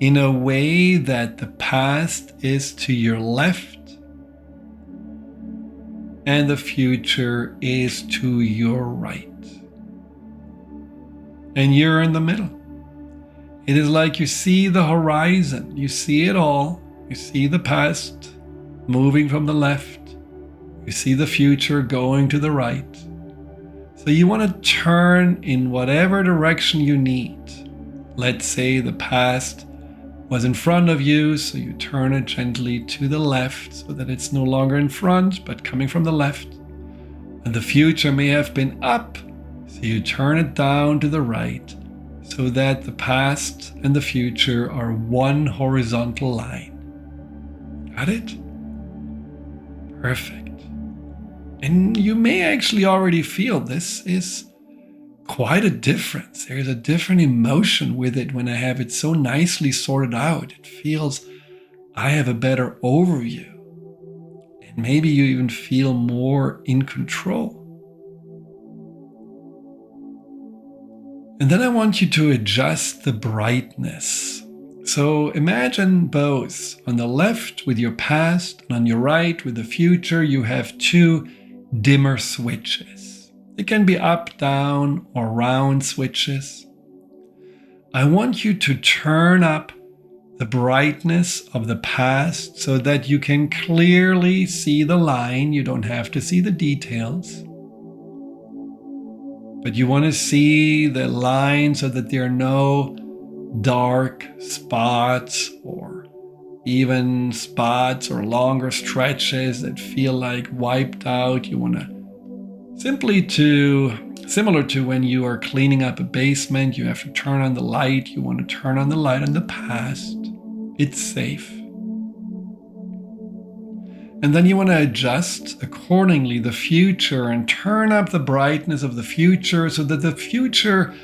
[SPEAKER 1] in a way that the past is to your left and the future is to your right. and you're in the middle. It is like you see the horizon, you see it all, you see the past moving from the left, you see the future going to the right. So you want to turn in whatever direction you need. Let's say the past was in front of you, so you turn it gently to the left so that it's no longer in front, but coming from the left. And the future may have been up, so you turn it down to the right, so that the past and the future are one horizontal line. Got it? Perfect. And you may actually already feel this is quite a difference. There's a different emotion with it when I have it so nicely sorted out. It feels I have a better overview. And maybe you even feel more in control. And then I want you to adjust the brightness. So imagine both. On the left with your past, and on your right with the future, you have two dimmer switches. They can be up, down, or round switches. I want you to turn up the brightness of the past so that you can clearly see the line. You don't have to see the details. But you want to see the line so that there are no dark spots or even spots or longer stretches that feel like wiped out. You want to similar to when you are cleaning up a basement, you have to turn on the light. You want to turn on the light on the past. It's safe. And then you want to adjust accordingly the future and turn up the brightness of the future so that the future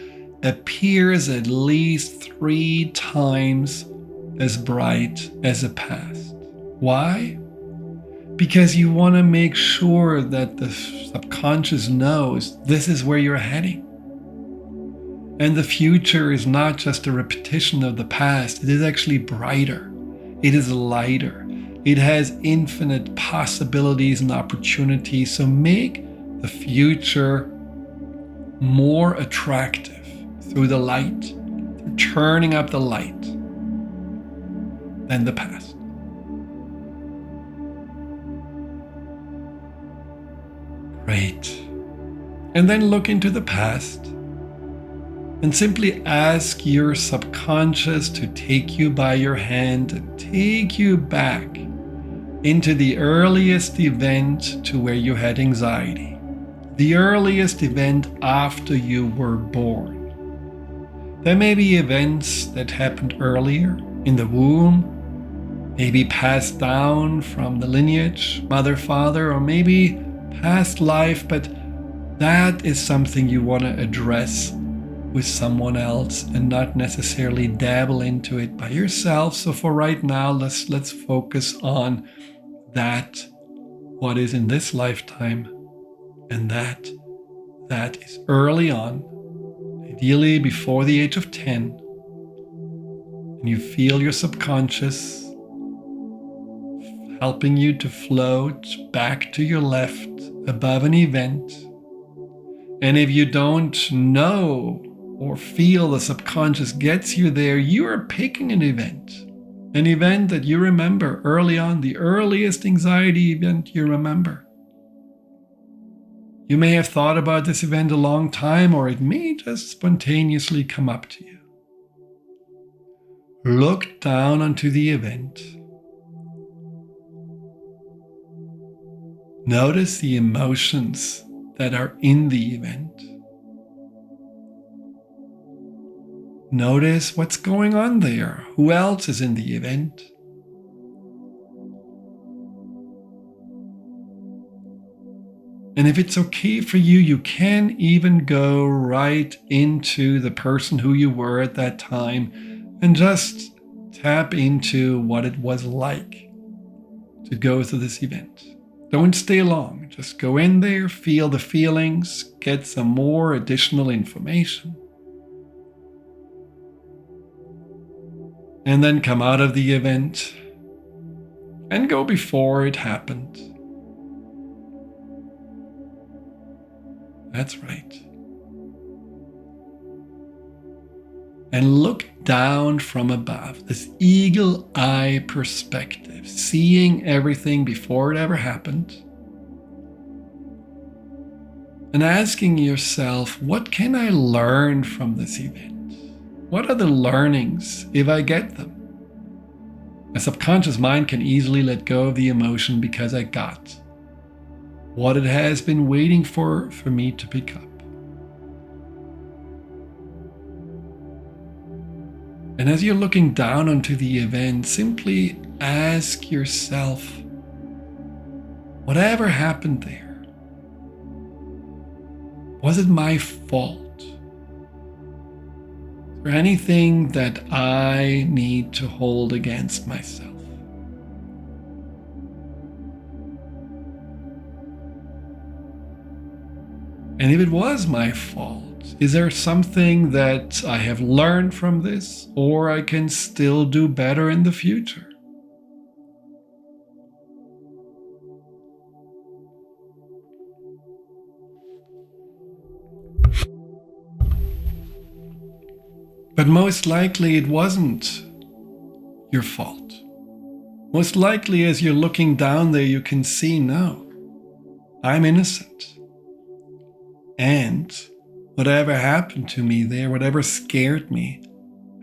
[SPEAKER 1] appears at least 3 times as bright as the past. Why? Because you want to make sure that the subconscious knows this is where you're heading. And the future is not just a repetition of the past. It is actually brighter. It is lighter. It has infinite possibilities and opportunities. So make the future more attractive through the light, through turning up the light, than the past. Great. And then look into the past and simply ask your subconscious to take you by your hand and take you back into the earliest event to where you had anxiety, the earliest event after you were born. There may be events that happened earlier in the womb, maybe passed down from the lineage, mother, father, or maybe past life, but that is something you want to address with someone else and not necessarily dabble into it by yourself. So for right now, let's focus on that, what is in this lifetime, and that is early on, ideally before the age of 10, and you feel your subconscious helping you to float back to your left above an event. And if you don't know or feel the subconscious gets you there, you are picking an event that you remember early on, the earliest anxiety event you remember. You may have thought about this event a long time, or it may just spontaneously come up to you. Look down onto the event. Notice the emotions that are in the event. Notice what's going on there. Who else is in the event? And if it's okay for you, you can even go right into the person who you were at that time and just tap into what it was like to go through this event. Don't stay long. Just go in there, feel the feelings, get some more additional information. And then come out of the event and go before it happened. That's right. and look down from above, this eagle eye perspective, seeing everything before it ever happened, and asking yourself, what can I learn from this event? What are the learnings if I get them? My subconscious mind can easily let go of the emotion because I got what it has been waiting for me to pick up. And as you're looking down onto the event, simply ask yourself, whatever happened there, was it my fault? Is there anything that I need to hold against myself? And if it was my fault, is there something that I have learned from this, or I can still do better in the future? But most likely it wasn't your fault. Most likely as you're looking down there, you can see, no, I'm innocent. And whatever happened to me there, whatever scared me,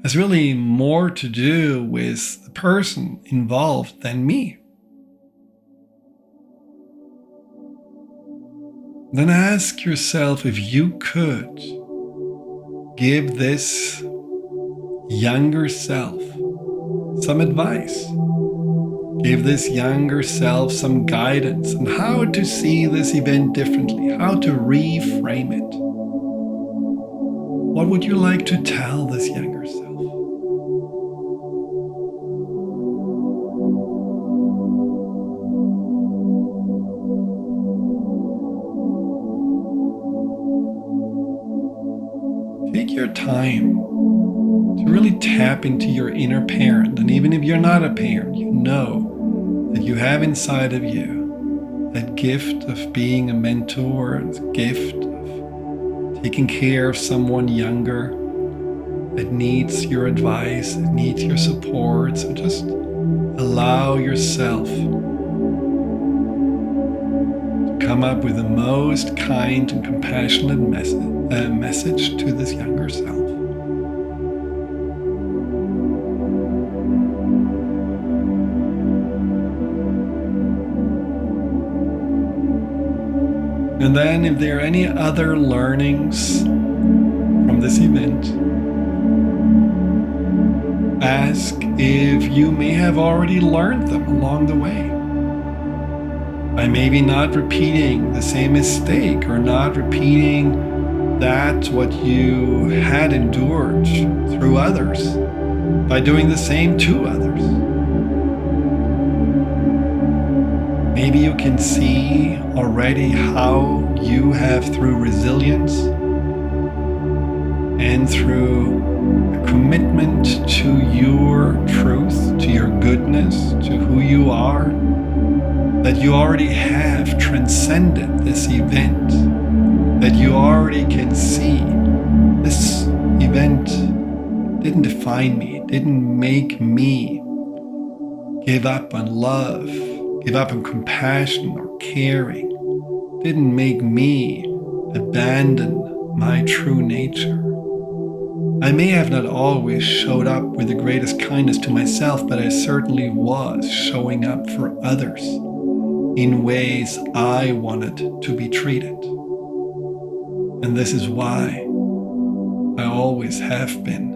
[SPEAKER 1] has really more to do with the person involved than me. Then ask yourself if you could give this younger self some advice, give this younger self some guidance on how to see this event differently, how to reframe it. What would you like to tell this younger self? Take your time to really tap into your inner parent. And even if you're not a parent, you know that you have inside of you that gift of being a mentor, the gift of taking care of someone younger that needs your advice, that needs your support. So just allow yourself to come up with the most kind and compassionate message to this younger self. And then if there are any other learnings from this event, ask if you may have already learned them along the way. By maybe not repeating the same mistake or not repeating that what you had endured through others, by doing the same to others. Maybe you can see already how you have, through resilience and through a commitment to your truth, to your goodness, to who you are, that you already have transcended this event, that you already can see this event didn't define me, didn't make me give up on love, give up on compassion or caring, didn't make me abandon my true nature. I may have not always showed up with the greatest kindness to myself, but I certainly was showing up for others in ways I wanted to be treated. And this is why I always have been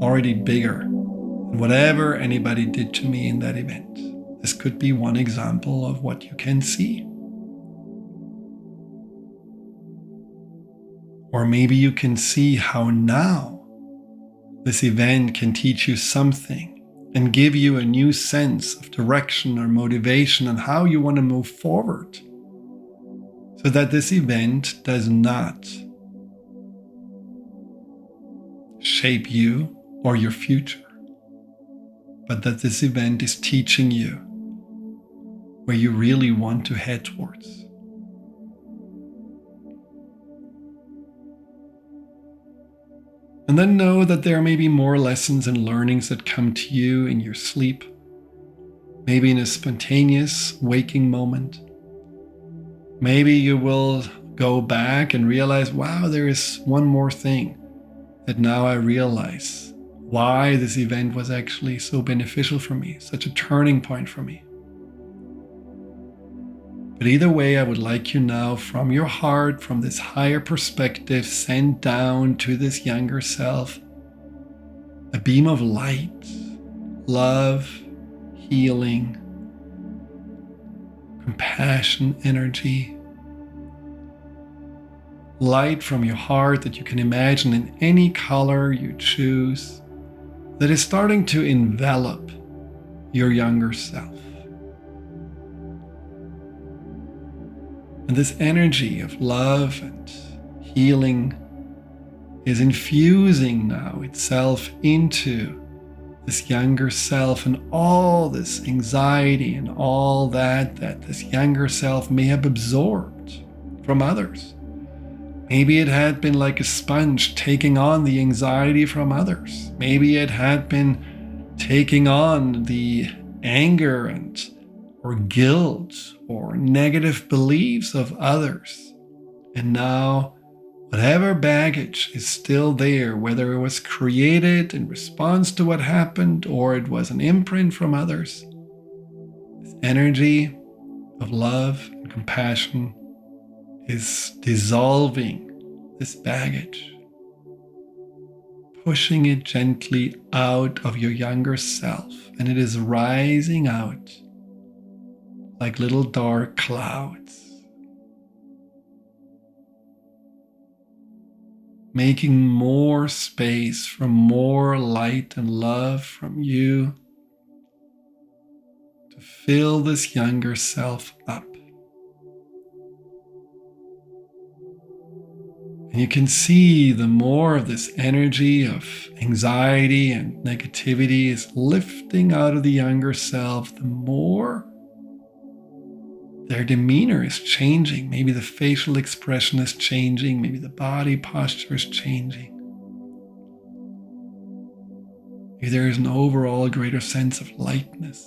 [SPEAKER 1] already bigger than whatever anybody did to me in that event. This could be one example of what you can see. Or maybe you can see how now this event can teach you something and give you a new sense of direction or motivation on how you want to move forward, so that this event does not shape you or your future, but that this event is teaching you where you really want to head towards. And And then know that there may be more lessons and learnings that come to you in your sleep, maybe in a spontaneous waking moment. Maybe you will go back and realize, wow, there is one more thing that now I realize why this event was actually so beneficial for me, such a turning point for me. But either way, I would like you now from your heart, from this higher perspective, send down to this younger self a beam of light, love, healing, compassion, energy. Light from your heart that you can imagine in any color you choose, that is starting to envelop your younger self. And this energy of love and healing is infusing now itself into this younger self, and all this anxiety and all that this younger self may have absorbed from others. Maybe it had been like a sponge taking on the anxiety from others. Maybe it had been taking on the anger or guilt or negative beliefs of others. And now, whatever baggage is still there, whether it was created in response to what happened or it was an imprint from others, this energy of love and compassion is dissolving this baggage, pushing it gently out of your younger self, and it is rising out like little dark clouds, making more space for more light and love from you to fill this younger self up. And you can see the more of this energy of anxiety and negativity is lifting out of the younger self, the more their demeanor is changing. Maybe the facial expression is changing. Maybe the body posture is changing. Maybe there is an overall greater sense of lightness.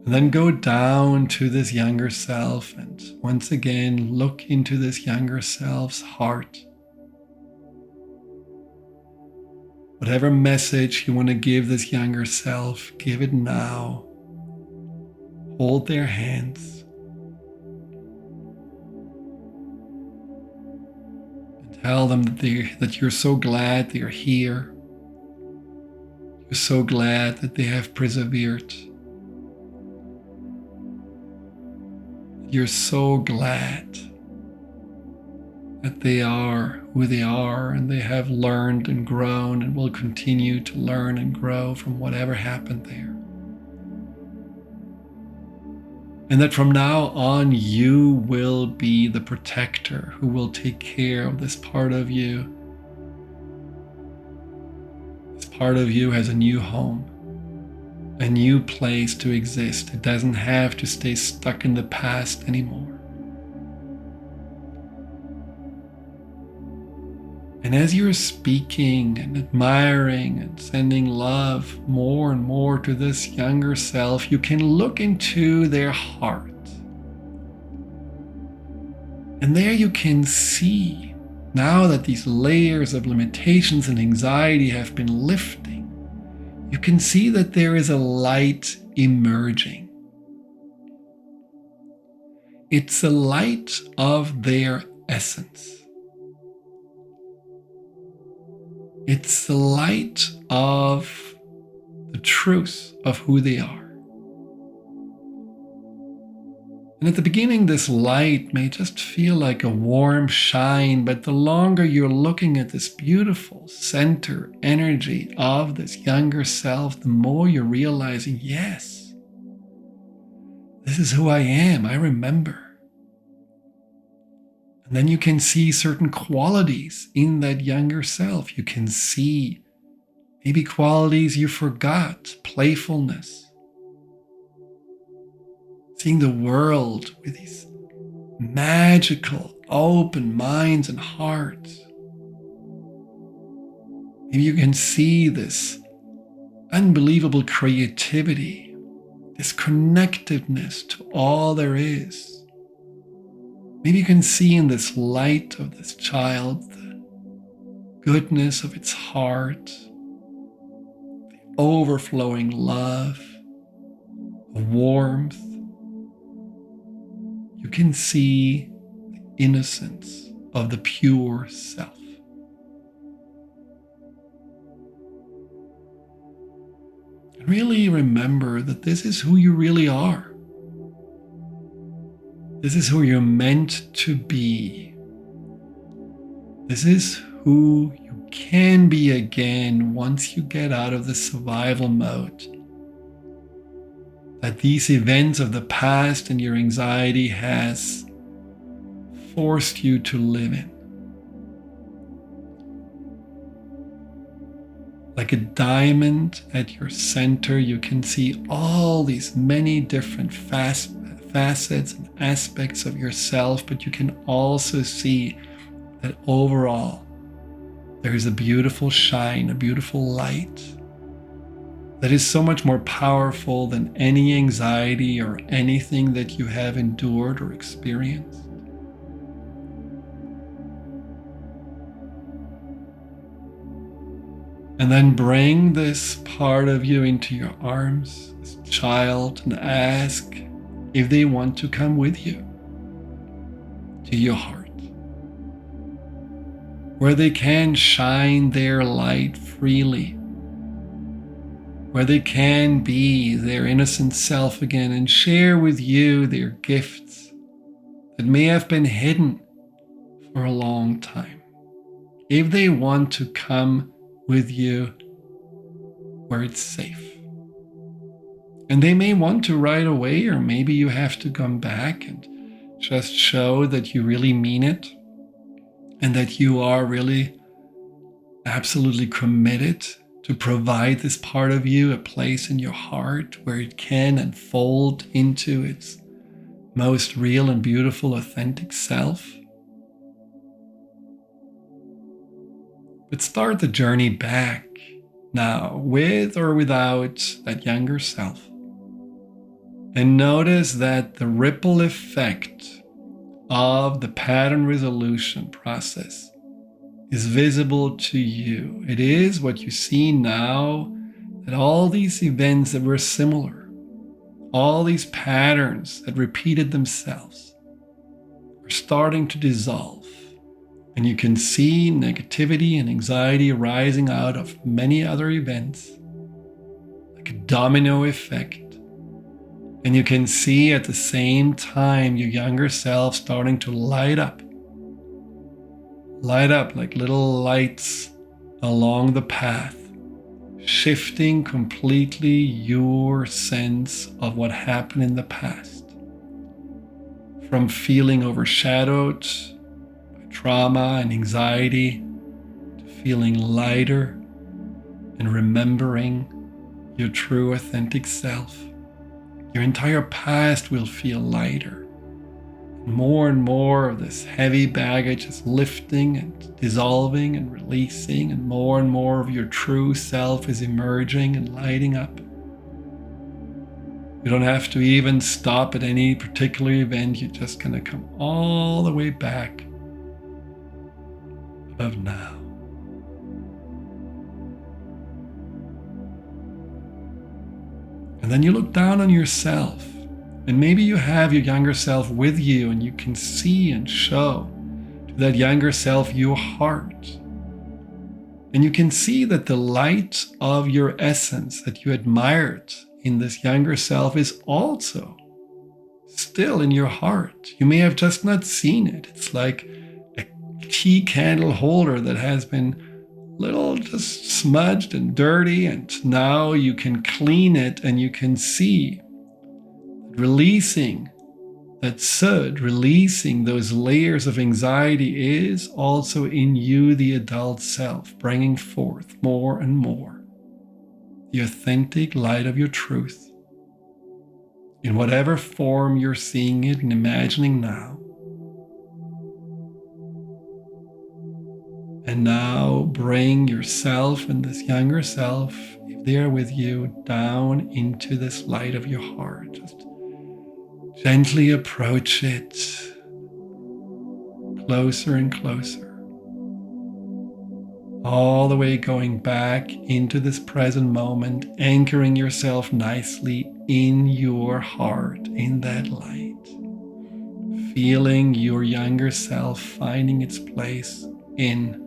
[SPEAKER 1] And then go down to this younger self and once again look into this younger self's heart. Whatever message you want to give this younger self, give it now. Hold their hands. And tell them that you're so glad they're here. You're so glad that they have persevered. You're so glad that they are who they are, and they have learned and grown and will continue to learn and grow from whatever happened there. And that from now on, you will be the protector who will take care of this part of you. This part of you has a new home, a new place to exist. It doesn't have to stay stuck in the past anymore. And as you're speaking and admiring and sending love more and more to this younger self, you can look into their heart. And there you can see, now that these layers of limitations and anxiety have been lifting, you can see that there is a light emerging. It's a light of their essence. It's the light of the truth of who they are. And at the beginning, this light may just feel like a warm shine, but the longer you're looking at this beautiful center energy of this younger self, the more you're realizing, yes, this is who I am. I remember. And then you can see certain qualities in that younger self. You can see maybe qualities you forgot, playfulness, seeing the world with these magical, open minds and hearts. Maybe you can see this unbelievable creativity, this connectedness to all there is. Maybe you can see in this light of this child the goodness of its heart, the overflowing love, the warmth. You can see the innocence of the pure self. And really remember that this is who you really are. This is who you're meant to be. This is who you can be again once you get out of the survival mode that these events of the past and your anxiety has forced you to live in. Like a diamond at your center, you can see all these many different facets and aspects of yourself, but you can also see that overall there is a beautiful shine, a beautiful light that is so much more powerful than any anxiety or anything that you have endured or experienced. And then bring this part of you into your arms, this child, and ask if they want to come with you to your heart, where they can shine their light freely, where they can be their innocent self again and share with you their gifts that may have been hidden for a long time. If they want to come with you where it's safe. And they may want to right away, or maybe you have to come back and just show that you really mean it and that you are really absolutely committed to provide this part of you a place in your heart where it can unfold into its most real and beautiful, authentic self. But start the journey back now, with or without that younger self. And notice that the ripple effect of the pattern resolution process is visible to you. It is what you see now, that all these events that were similar, all these patterns that repeated themselves, are starting to dissolve. And you can see negativity and anxiety arising out of many other events, like a domino effect. And you can see at the same time your younger self starting to light up like little lights along the path, shifting completely your sense of what happened in the past. From feeling overshadowed by trauma and anxiety to feeling lighter and remembering your true authentic self. Your entire past will feel lighter. More and more of this heavy baggage is lifting and dissolving and releasing, and more of your true self is emerging and lighting up. You don't have to even stop at any particular event. You're just going to come all the way back of now. And then you look down on yourself, and maybe you have your younger self with you, and you can see and show to that younger self your heart. And you can see that the light of your essence that you admired in this younger self is also still in your heart. You may have just not seen it. It's like a tea candle holder that has been little just smudged and dirty, and now you can clean it and you can see releasing that soot, releasing those layers of anxiety is also in you, the adult self, bringing forth more and more the authentic light of your truth in whatever form you're seeing it and imagining now. And now bring yourself and this younger self, if they are with you, down into this light of your heart. Just gently approach it, closer and closer. All the way going back into this present moment, anchoring yourself nicely in your heart, in that light. Feeling your younger self finding its place in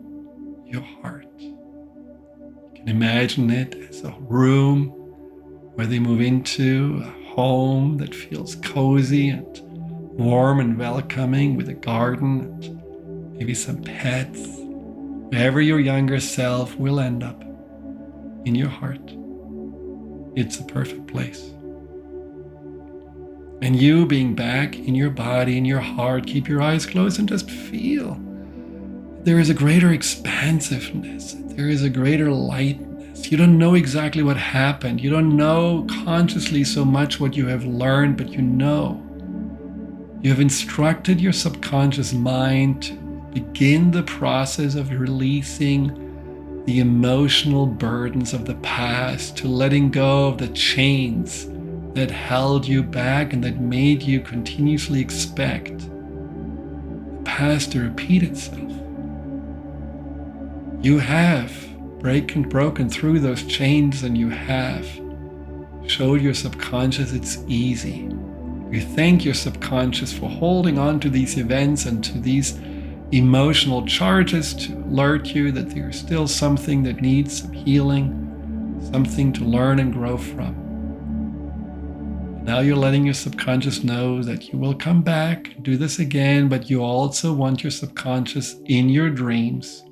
[SPEAKER 1] your heart. You can imagine it as a room where they move into, a home that feels cozy and warm and welcoming, with a garden and maybe some pets. Wherever your younger self will end up in your heart, it's a perfect place. And you being back in your body, in your heart, keep your eyes closed and just feel there is a greater expansiveness. There is a greater lightness. You don't know exactly what happened. You don't know consciously so much what you have learned, but you know. You have instructed your subconscious mind to begin the process of releasing the emotional burdens of the past, to letting go of the chains that held you back and that made you continuously expect the past to repeat itself. You have broken through those chains, and you have showed your subconscious it's easy. You thank your subconscious for holding on to these events and to these emotional charges to alert you that there's still something that needs some healing, something to learn and grow from. Now you're letting your subconscious know that you will come back, do this again, but you also want your subconscious in your dreams.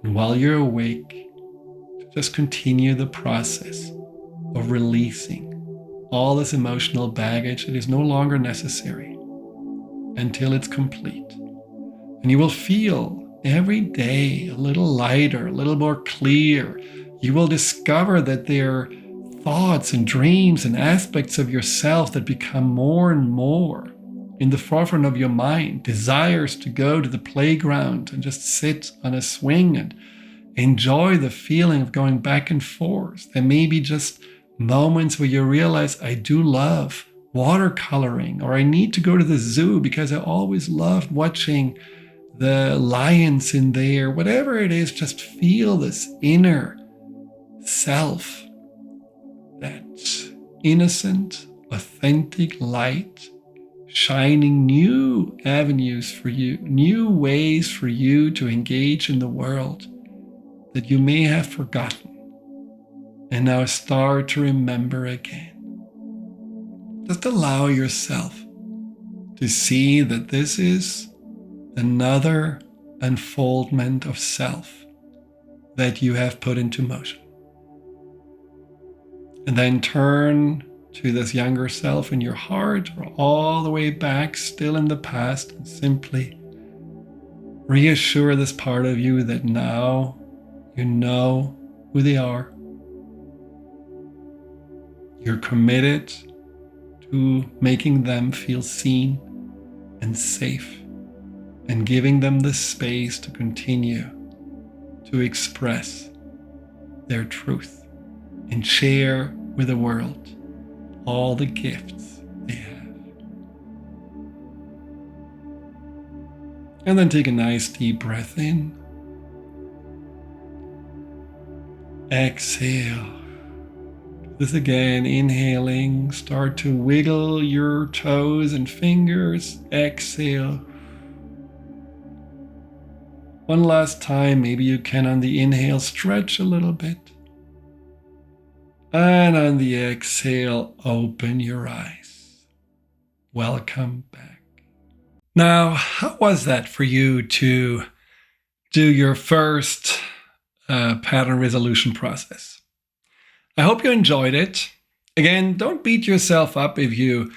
[SPEAKER 1] And while you're awake, to just continue the process of releasing all this emotional baggage that is no longer necessary until it's complete. And you will feel every day a little lighter, a little more clear. You will discover that there are thoughts and dreams and aspects of yourself that become more and more in the forefront of your mind. Desires to go to the playground and just sit on a swing and enjoy the feeling of going back and forth. There may be just moments where you realize, I do love watercoloring, or I need to go to the zoo because I always loved watching the lions in there. Whatever it is, just feel this inner self, that innocent, authentic light, shining new avenues for you, new ways for you to engage in the world that you may have forgotten, and now start to remember again. Just allow yourself to see that this is another unfoldment of self that you have put into motion. And then turn to this younger self in your heart, or all the way back, still in the past, and simply reassure this part of you that now you know who they are. You're committed to making them feel seen and safe, and giving them the space to continue to express their truth and share with the world all the gifts they have. And then take a nice deep breath in. Exhale. This again, inhaling, start to wiggle your toes and fingers. Exhale. One last time, maybe you can on the inhale stretch a little bit. And on the exhale, open your eyes. Welcome back. Now, how was that for you to do your first pattern resolution process? I hope you enjoyed it. Again, don't beat yourself up if you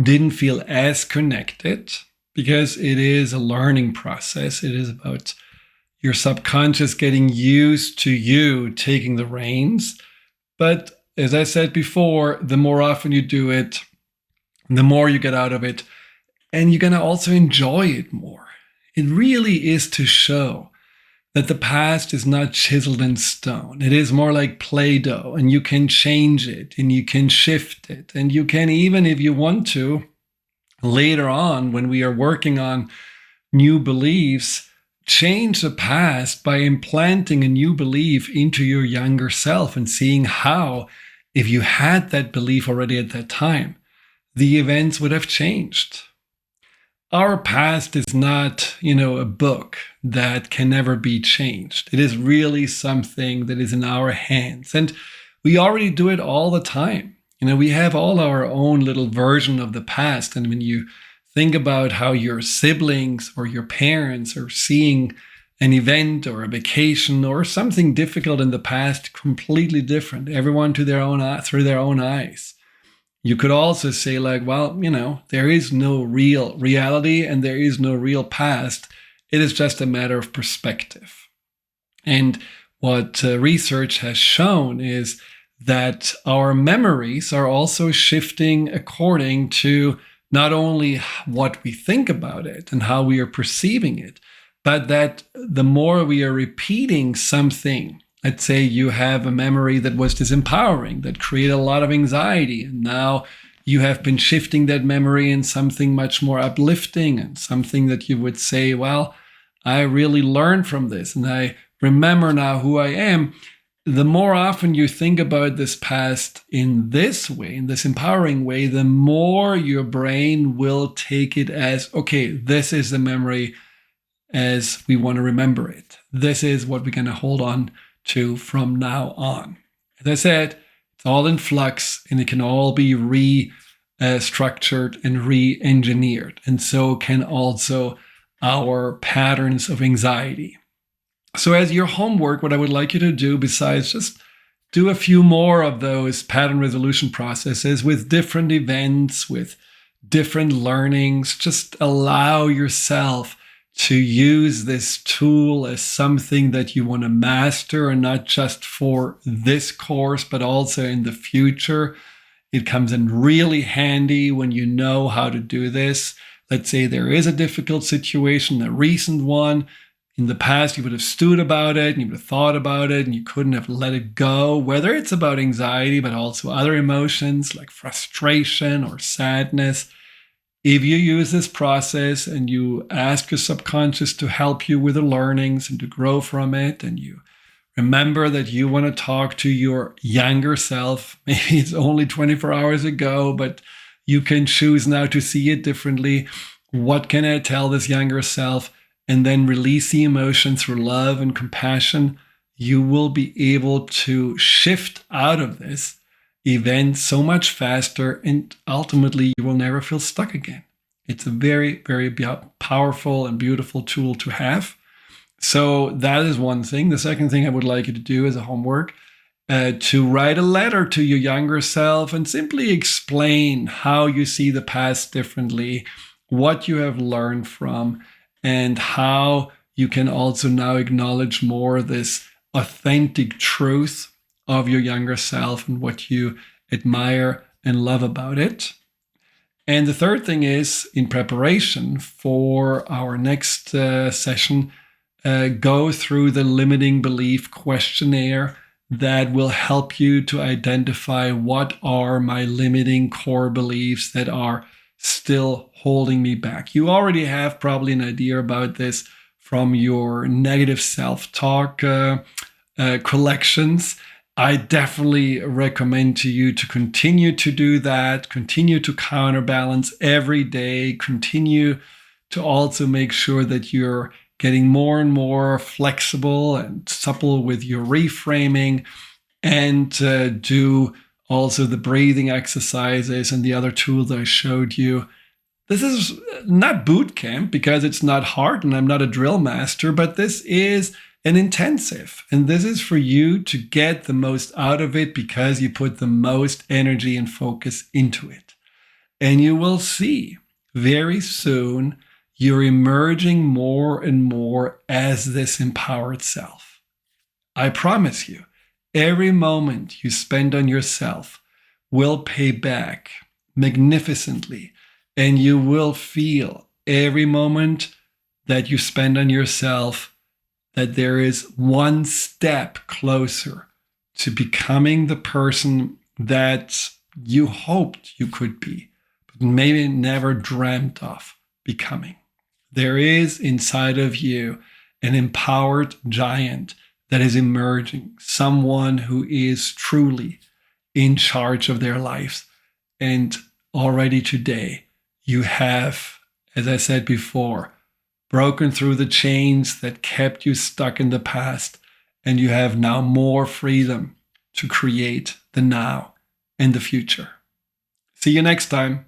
[SPEAKER 1] didn't feel as connected, because it is a learning process. It is about your subconscious getting used to you taking the reins. But as I said before, the more often you do it, the more you get out of it, and you're going to also enjoy it more. It really is to show that the past is not chiseled in stone. It is more like Play-Doh, and you can change it and you can shift it. And you can, even if you want to, later on, when we are working on new beliefs, change the past by implanting a new belief into your younger self and seeing how, if you had that belief already at that time, the events would have changed. Our past is not, a book that can never be changed. It is really something that is in our hands. And we already do it all the time. We have all our own little version of the past. And when you think about how your siblings or your parents are seeing an event or a vacation or something difficult in the past, completely different, everyone through their own eyes. You could also say there is no real reality and there is no real past. It is just a matter of perspective. And what research has shown is that our memories are also shifting according to not only what we think about it and how we are perceiving it, but that the more we are repeating something, let's say you have a memory that was disempowering, that created a lot of anxiety, and now you have been shifting that memory in something much more uplifting and something that you would say, well, I really learned from this and I remember now who I am. The more often you think about this past in this way, in this empowering way, the more your brain will take it as, okay, this is the memory as we want to remember it. This is what we're going to hold on to from now on. As I said, it's all in flux and it can all be restructured and re-engineered. And so can also our patterns of anxiety. So as your homework, what I would like you to do, besides just do a few more of those pattern resolution processes with different events, with different learnings, just allow yourself to use this tool as something that you want to master, and not just for this course, but also in the future. It comes in really handy when you know how to do this. Let's say there is a difficult situation, a recent one. In the past, you would have stewed about it and you would have thought about it and you couldn't have let it go, whether it's about anxiety, but also other emotions like frustration or sadness. If you use this process and you ask your subconscious to help you with the learnings and to grow from it, and you remember that you want to talk to your younger self, maybe it's only 24 hours ago, but you can choose now to see it differently. What can I tell this younger self? And then release the emotion through love and compassion. You will be able to shift out of this event so much faster, and ultimately you will never feel stuck again. It's a very, very powerful and beautiful tool to have. So that is one thing. The second thing I would like you to do as a homework, to write a letter to your younger self and simply explain how you see the past differently, what you have learned from, and how you can also now acknowledge more this authentic truth of your younger self and what you admire and love about it. And the third thing is, in preparation for our next session, go through the limiting belief questionnaire that will help you to identify what are my limiting core beliefs that are still holding me back. You already have probably an idea about this from your negative self-talk collections. I definitely recommend to you to continue to do that, continue to counterbalance every day, continue to also make sure that you're getting more and more flexible and supple with your reframing, and do also the breathing exercises and the other tools I showed you. This is not boot camp because it's not hard and I'm not a drill master, but this is an intensive. And this is for you to get the most out of it because you put the most energy and focus into it. And you will see very soon you're emerging more and more as this empowered self. I promise you, every moment you spend on yourself will pay back magnificently, and you will feel every moment that you spend on yourself that there is one step closer to becoming the person that you hoped you could be, but maybe never dreamt of becoming. There is inside of you an empowered giant that is emerging, someone who is truly in charge of their lives. And already today, you have, as I said before, broken through the chains that kept you stuck in the past, and you have now more freedom to create the now and the future. See you next time.